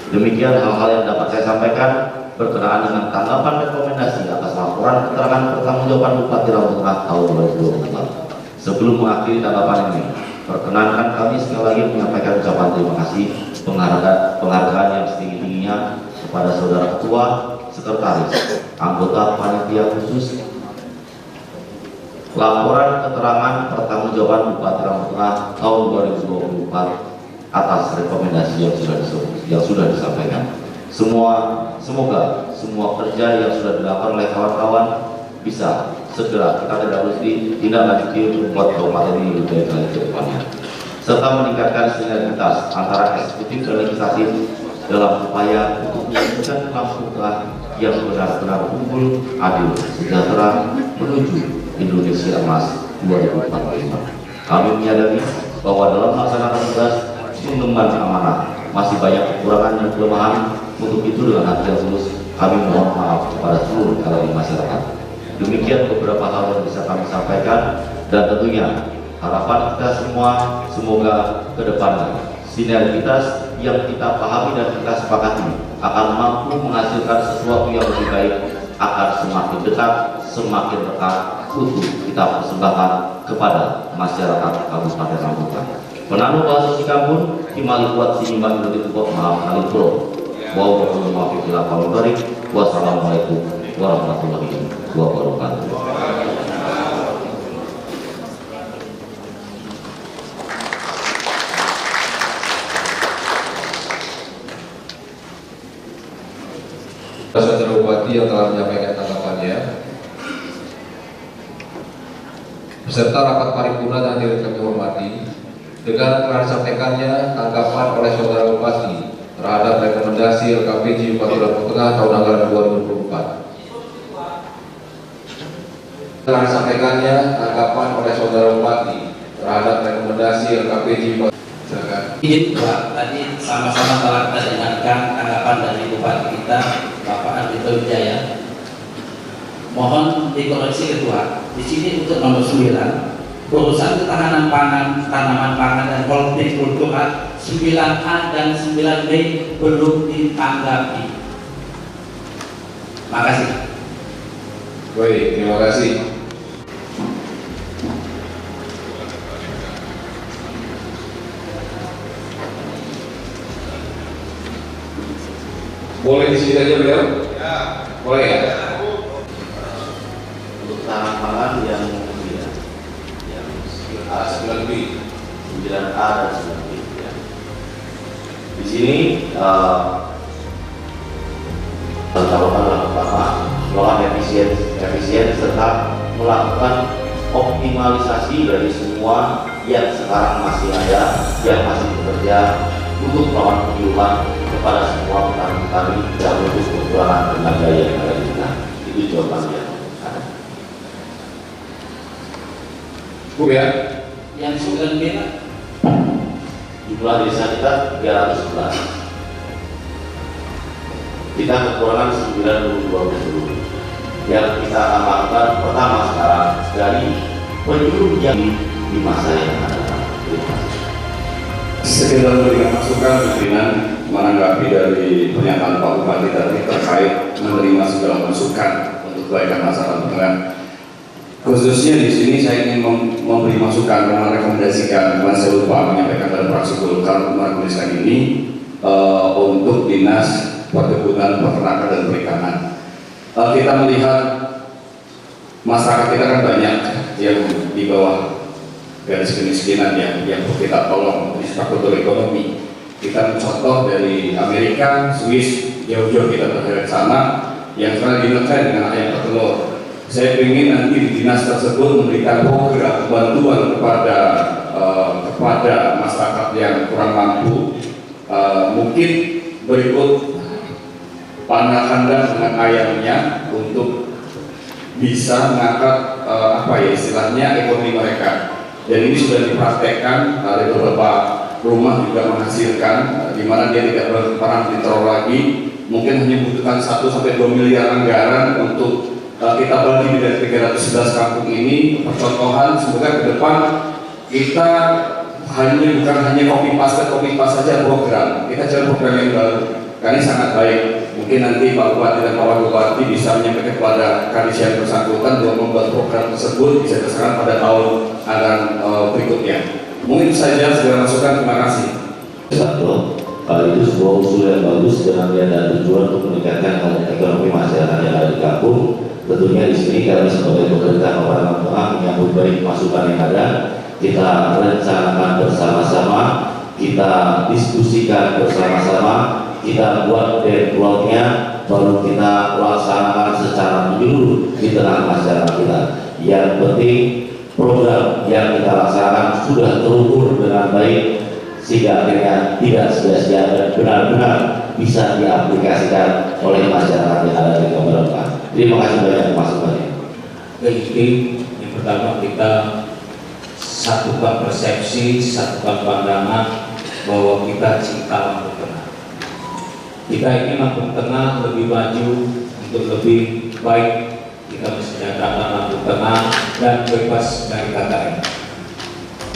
Demikian hal-hal yang dapat saya sampaikan berkenaan dengan tanggapan rekomendasi atas laporan keterangan pertanggungjawaban Bupati Lampung Tengah tahun 2024. Sebelum mengakhiri tanggapan ini, perkenankan kami sekali lagi menyampaikan ucapan terima kasih penghargaan yang setinggi-tingginya kepada Saudara Ketua, Sekretaris, anggota Panitia Khusus Laporan Keterangan Pertanggungjawaban jawaban Bupati Lampung Tengah tahun 2024 atas rekomendasi yang sudah disampaikan. Semoga semua kerja yang sudah dilakukan oleh kawan-kawan bisa segera kita ditindaklanjuti untuk membuat kabupaten ini lebih baik lagi ke depannya, serta meningkatkan sinergitas antara eksekutif dan legislatif dalam upaya untuk mewujudkan Lampung Tengah yang benar-benar unggul, adil, sejahtera menuju Indonesia Emas 2045. Kami menyadari bahwa dalam melaksanakan tugas mengemban amanah masih banyak kekurangan dan kelemahan. Untuk itu dengan hati yang tulus kami mohon maaf kepada seluruh elemen masyarakat. Demikian beberapa hal yang bisa kami sampaikan, dan tentunya harapan kita semua semoga ke depannya sinergitas yang kita pahami dan kita sepakati akan mampu menghasilkan sesuatu yang lebih baik, akan semakin dekat, semakin dekat untuk kita persembahkan kepada masyarakat Kabupaten Lampung Tengah. Penanu bahasa Sikampun, Himali kuat sinimbang Indonesia Tukok Mahal Kalipro. Wassalamualaikum warahmatullahi wabarakatuh. Saudara Bupati yang telah menyampaikan tanggapannya, beserta rapat paripurna dan hadirin kami hormati, dengan telah disampaikannya tanggapan oleh Saudara Bupati terhadap rekomendasi LKPJ Bupati Lampung Tengah tahun anggaran 2024. Telah disampaikannya tanggapan oleh Saudara Bupati terhadap rekomendasi LKPJ Bupati. Izin Pak, tadi sama-sama telah kita dengarkan tanggapan dari Bupati kita, Bapak Ardhito Wijaya. Mohon dikoreksi Ketua. Di sini untuk nomor 9, urusan ketahanan pangan, tanaman pangan dan hortikultura 9A dan 9B belum ditanggapi. Makasih. Baik, terima kasih. Boleh di sini aja beliau? Ya. Boleh ya? Untuk tanaman pangan yang 9B. 9A dan 9B. Ya. Di sini melakukan efisien serta melakukan optimalisasi dari semua yang sekarang masih ada, yang masih bekerja untuk melakukan penyuluhan kepada semua petani-petani yang menuju kekurangan tenaga yang ada di sana. Itu jawabannya. Cukup ya? Yang 9B jumlah desa kita 311. Kita kekurangan 92 penduduk. Yang kita akan lakukan pertama sekarang dari penyuluh yang di masa yang akan datang. Sekedar memberikan masukan pimpinan menanggapi dari pernyataan Pak Bupati tadi terkait menerima segala masukan untuk kebaikan masyarakat Tengah. Khususnya di sini saya ingin memberi masukan dan merekomendasikan, karena saya lupa menyampaikan dalam fraksi Golkar merekomendasikan ini untuk Dinas Perkebunan, Peternakan dan Perikanan. Kita melihat masyarakat kita kan banyak yang di bawah garis kemiskinan yang kita tolong untuk infrastruktur ekonomi. Kita mencontoh dari Amerika, Swiss, jauh-jauh kita terhadap sana yang sekarang dinilai dengan ayam petelur. Saya ingin nanti di dinas tersebut memberikan program bantuan kepada masyarakat yang kurang mampu. Mungkin berikut panah kandang dengan ayamnya untuk bisa mengangkat istilahnya ekonomi mereka. Dan ini sudah dipraktekkan dari beberapa rumah juga menghasilkan, di mana dia tidak pernah diteror lagi. Mungkin hanya membutuhkan 1-2 miliar anggaran untuk kita bagi dari 311 kampung ini. Percontohan, semoga ke depan kita bukan hanya copy paste saja program. Kita cari program yang baru. Karena sangat baik. Mungkin nanti Pak Bupati dan Pak Wakil Bupati bisa menyampaikan kepada kadis yang bersangkutan untuk membuat program tersebut bisa diserahkan pada tahun anggaran berikutnya. Mungkin itu saja segera masukan. Terima kasih. Itu sebuah usul yang bagus dengan niat dan tujuan untuk meningkatkan ekonomi masyarakat yang ada di kampung. Tentunya di sini kami sebagai pemerintah Kabupaten Lampung Tengah menyambut baik masukan yang ada. Kita rencanakan bersama-sama, kita diskusikan bersama-sama, kita buat deadlocknya, baru kita laksanakan secara menyeluruh di tengah masyarakat kita. Yang penting program yang kita laksanakan sudah terukur dengan baik, sehingga akhirnya tidak sia-sia dan benar-benar bisa diaplikasikan oleh masyarakat yang ada di Kabupaten Tengah. Terima kasih banyak masukannya. Jadi yang pertama kita satukan persepsi, satukan pandangan bahwa kita cinta Lampung Tengah. Kita ingin Lampung Tengah lebih maju untuk lebih baik. Kita mensejahterakan Lampung Tengah dan bebas dari KKN.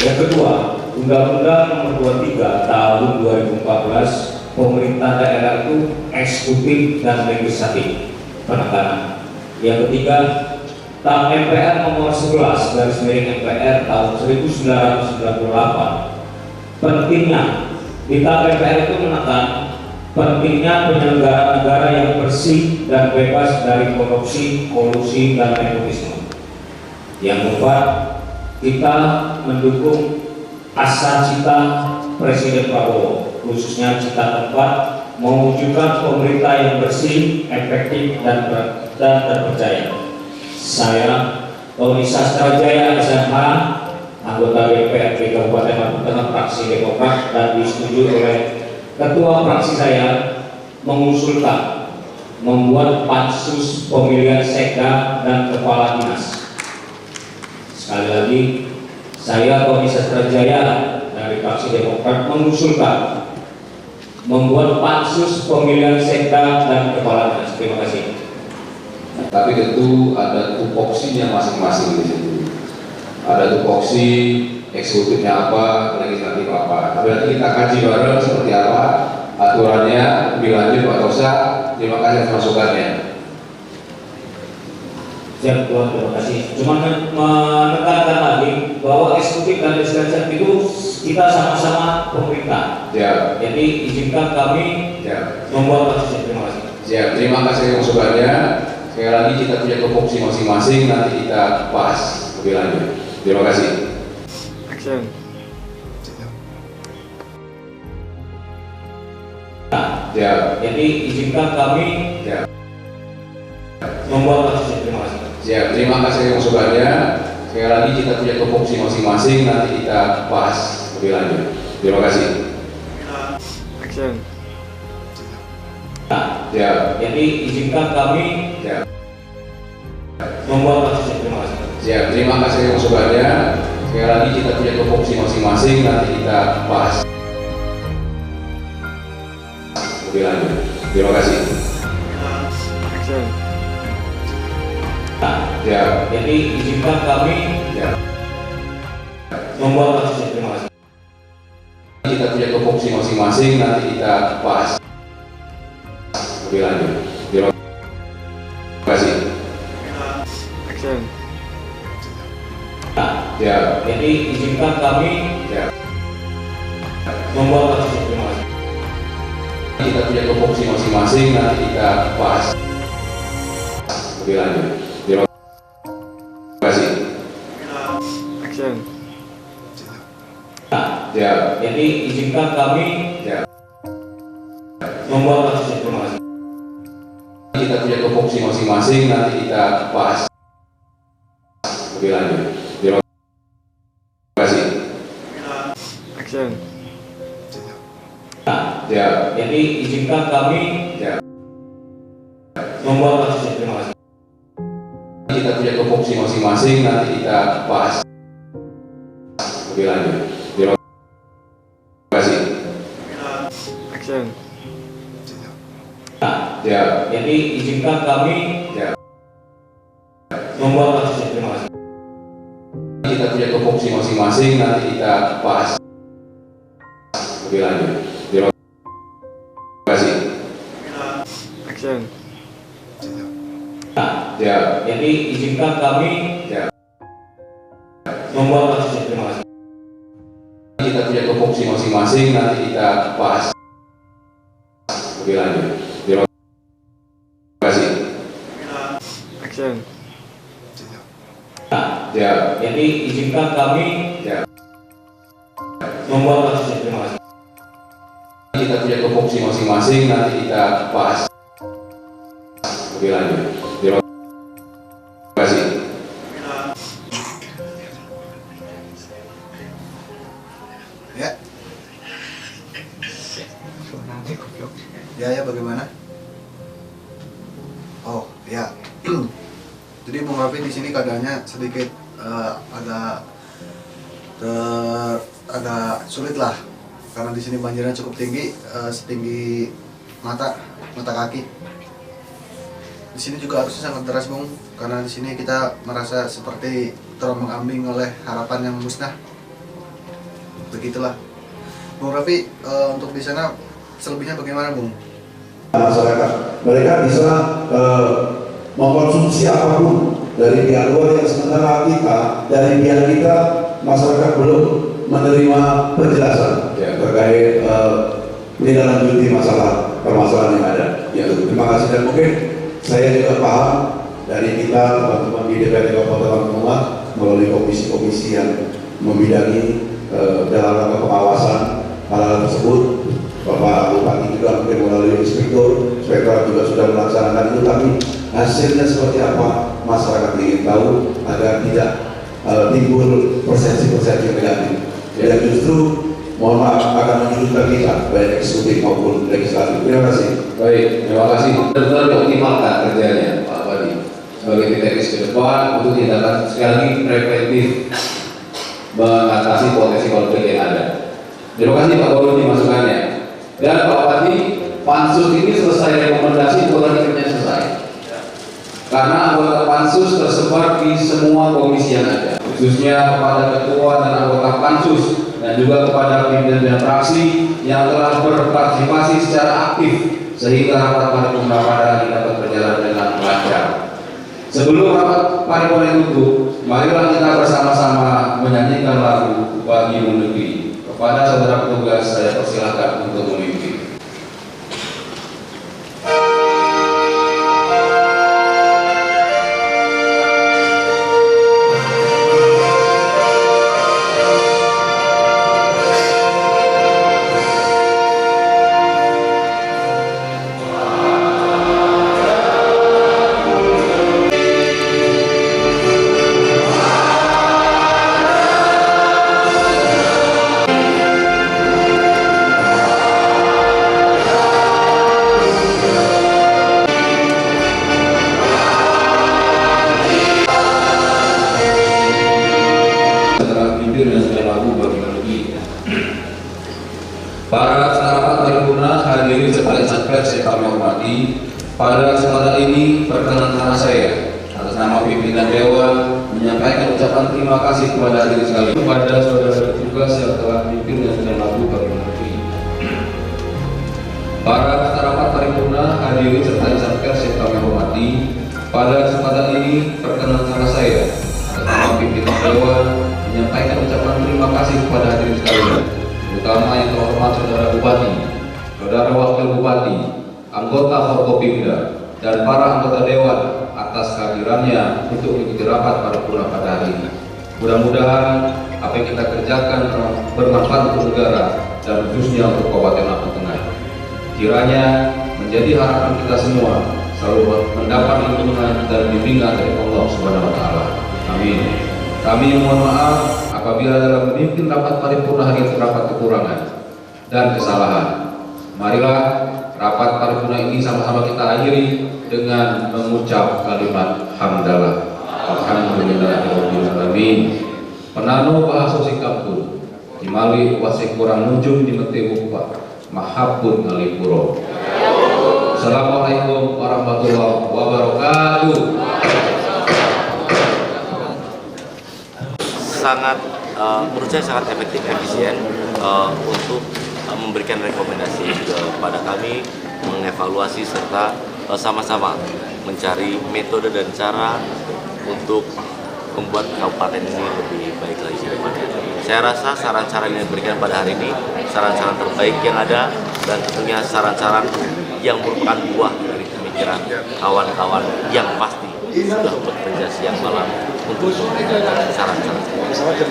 Yang kedua, Undang-Undang Nomor 23 Tahun 2014 pemerintah daerah itu eksekutif dan legislatif penekanan. Yang ketiga, TAP MPR Nomor 11 /MPR Tahun 1998. Pentingnya di TAP MPR itu menekan pentingnya penyelenggaraan negara yang bersih dan bebas dari korupsi, kolusi, dan nepotisme. Yang keempat, kita mendukung asa cita Presiden Prabowo, khususnya cita keempat, mewujudkan pemerintah yang bersih, efektif, dan terpercaya. Saya, Tony Sastrajaya SMH, anggota DPRD Kabupaten Lampung Tengah fraksi Demokrat, dan disetujui oleh Ketua fraksi saya, mengusulkan membuat pansus pemilihan sekda dan kepala dinas. Sekali lagi, saya Tony Sastrajaya dari fraksi Demokrat mengusulkan membuat pansus pemilihan sekda dan kepala dinas. Terima kasih. Tapi tentu ada tupoksinya masing-masing di situ. Ada tupoksi eksekutifnya apa, legislatif apa. Tapi nanti kita kaji bareng seperti apa aturannya, lebih lanjut Pak Tosa. Terima kasih atas masukannya. Siap Tuhan, terima kasih. Cuma menekankan lagi bahwa eksekutif dan legislatif itu kita sama-sama pemerintah. Ya. Jadi izinkan kami membuat pansus. Terima kasih. Siap, terima kasih masukannya. Sekali lagi kita punya tupoksi masing-masing, nanti kita bahas lebih lanjut. Terima kasih. Action. Ya. Jadi izinkan kami membuat pansus. Terima kasih. Siap, terima kasih masukannya. Sekali lagi kita punya tupoksi masing-masing, nanti kita bahas lebih lanjut. Terima kasih. Action. Ya. Jadi izinkan kami membuat pansus. Terima kasih. Siap, terima kasih masukannya. Sekali lagi kita punya tupoksi masing-masing, nanti kita bahas lebih lanjut. Terima kasih. Action. Ya. Jadi izinkan kami membuat pansus. Terima kasih. Kita punya tupoksi masing-masing, nanti kita bahas lebih lanjut. Terima kasih. Action. Ya. Jadi izinkan kami membuat pansus. Terima kasih. Kita punya tupoksi masing-masing, nanti kita bahas lebih lanjut. Terima kasih. Action. Ya. Jadi izinkan kami membuat pansus. Terima kasih. Kita punya tupoksi masing-masing, nanti kita bahas lebih lanjut. Terima kasih. Action. Ya. Jadi izinkan kami membuat pansus. Terima kasih. Kita punya tupoksi masing-masing, nanti kita bahas lebih lanjut. Terima kasih. Action. Ya. Jadi izinkan kami membuat pansus. Terima kasih. Kita punya tupoksi masing-masing, nanti kita bahas lebih lanjut. Terima kasih. Action. Ya. Jadi izinkan kami membuat pansus. Terima kasih. Kita punya tupoksi masing-masing, nanti kita bahas lebih lanjut. Terima kasih. Action. Jadi izinkan kami membuat kasusnya. Terima kasih. Kita punya tupoksi masing-masing, nanti kita bahas lebih lanjut. Terima kasih. Ya, bagaimana? Oh, ya. Jadi Bung Raffi di sini keadaannya sedikit agak sulit lah, karena di sini banjirnya cukup tinggi, setinggi mata kaki. Di sini juga arusnya sangat deras, Bung, karena di sini kita merasa seperti terombang-ambing oleh harapan yang musnah. Begitulah, Bung Raffi. Untuk di sana selebihnya bagaimana, Bung? Masyarakat mereka bisa mengkonsumsi apapun dari pihak luar, yang sementara kita dari pihak kita masyarakat belum menerima penjelasan terkait menindaklanjuti permasalahan yang ada. Ya, terima kasih. Dan mungkin saya juga paham dari kita teman-teman di DPRD Kabupaten Lampung Tengah melalui komisi-komisi yang membidangi dalam rangka pengawasan hal tersebut. Bapak Bupati juga mungkin melalui inspektor juga sudah melaksanakan itu, tapi hasilnya seperti apa masyarakat ingin tahu agar tidak timbul persepsi-persepsi negatif. Dan justru mohon maaf akan menyulitkan kita baik eksekutif maupun legislatif. Terima kasih. Baik, terima kasih. Benar-benar dioptimalkan kerjanya Pak Bupati sebagai teknis ke depan untuk tindakan sekali lagi preventif mengatasi potensi konflik yang ada. Terima kasih Pak Bupati masukannya. Dan Pak Bupati, pansus ini selesai rekomendasi, bukan akhirnya selesai. Karena anggota pansus tersebar di semua komisi yang ada, khususnya kepada ketua dan anggota pansus, dan juga kepada pimpinan fraksi yang telah berpartisipasi secara aktif sehingga rapat paripurna pada hari dapat berjalan dengan lancar. Sebelum rapat paripurna ditutup, marilah kita bersama-sama menyanyikan lagu Bagi Negeri. Kepada saudara petugas saya persilahkan untuk memimpin. Para rapat paripurna hadirin serta insan pers yang kami hormati, pada kesempatan ini perkenankan saya atas nama pimpinan Dewan menyampaikan ucapan terima kasih kepada hadirin sekalian, kepada saudara tugas yang telah memimpin dengan lagu bagi negeri. Para rapat paripurna hadirin serta insan pers yang kami hormati, pada kesempatan ini perkenankan saya atas nama pimpinan Dewan menyampaikan ucapan terima kasih kepada hadirin sekalian, terutama yang terhormat saudara Bupati, saudara Wakil Bupati, anggota Forkopimda, dan para anggota Dewan atas kehadirannya untuk mengikuti rapat paripurna pada hari ini. Mudah-mudahan apa yang kita kerjakan bermanfaat untuk negara dan khususnya untuk Kabupaten Lampung Tengah. Kiranya menjadi harapan kita semua selalu mendapat lindungan dan bimbingan dari Allah Subhanahu wa Ta'ala. Amin. Kami mohon maaf apabila dalam memimpin rapat paripurna hari ini terdapat kekurangan dan kesalahan. Marilah rapat paripurna ini sama-sama kita akhiri dengan mengucap kalimat hamdalah. Alhamdulillahirabbil alamin. Penano bahasa sikampun dimali wasik kurang nujung di metebukpa mahabun ngalipuro. Assalamualaikum warahmatullahi wabarakatuh. Menurut saya sangat efektif, efisien untuk memberikan rekomendasi kepada kami, mengevaluasi serta sama-sama mencari metode dan cara untuk membuat kabupaten ini lebih baik lagi ke depannya. Saya rasa saran-saran yang diberikan pada hari ini saran-saran terbaik yang ada, dan tentunya saran-saran yang merupakan buah dari pemikiran kawan-kawan yang pasti sudah bekerja siang malam untuk saran-saran.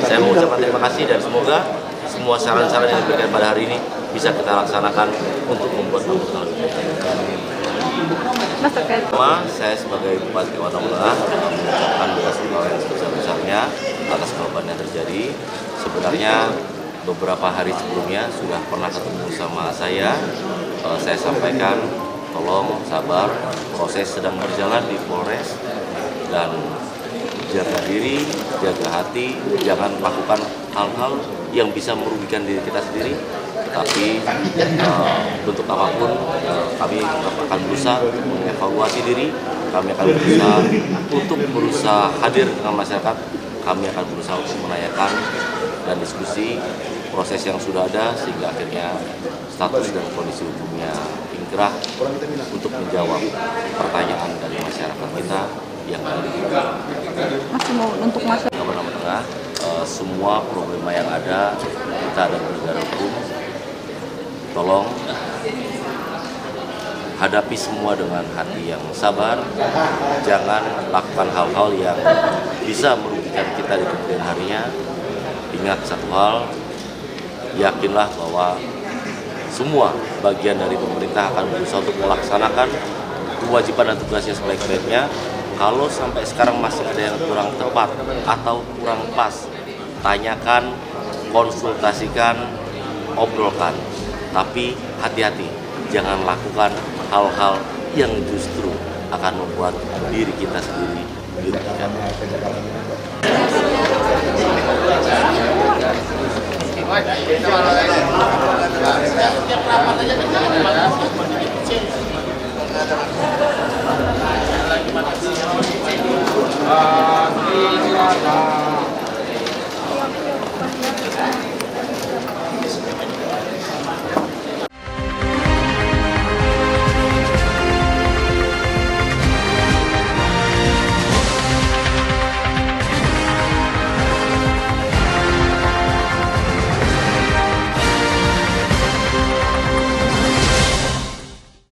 Saya mengucapkan terima kasih dan semoga semua saran-saran yang diberikan pada hari ini bisa kita laksanakan untuk membuat angkutan lebih baik. Pertama, saya sebagai Bupati Kalimantan Tengah mengucapkan bela sungkawa yang sebesar-besarnya atas korban yang terjadi. Sebenarnya beberapa hari sebelumnya sudah pernah ketemu sama saya sampaikan tolong sabar, proses sedang berjalan di Polres dan jaga diri, jaga hati, jangan melakukan hal-hal yang bisa merugikan diri kita sendiri. Tapi bentuk apapun kami akan berusaha untuk mengevaluasi diri, kami akan berusaha hadir dengan masyarakat, kami akan berusaha untuk menanyakan dan diskusi proses yang sudah ada sehingga akhirnya status dan kondisi hukumnya ingkrah untuk menjawab pertanyaan dari masyarakat kita yang ada di masih mau untuk masyarakat Kalimantan Tengah. Semua problema yang ada kita ada di negara hukum. Tolong hadapi semua dengan hati yang sabar, jangan lakukan hal-hal yang bisa merugikan kita di kemudian harinya. Ingat satu hal, yakinlah bahwa semua bagian dari pemerintah akan berusaha untuk melaksanakan kewajiban dan tugasnya sebaik-baiknya. Kalau sampai sekarang masih ada yang kurang tepat atau kurang pas, tanyakan, konsultasikan, obrolkan. Tapi hati-hati, jangan lakukan hal-hal yang justru akan membuat diri kita sendiri dirugikan.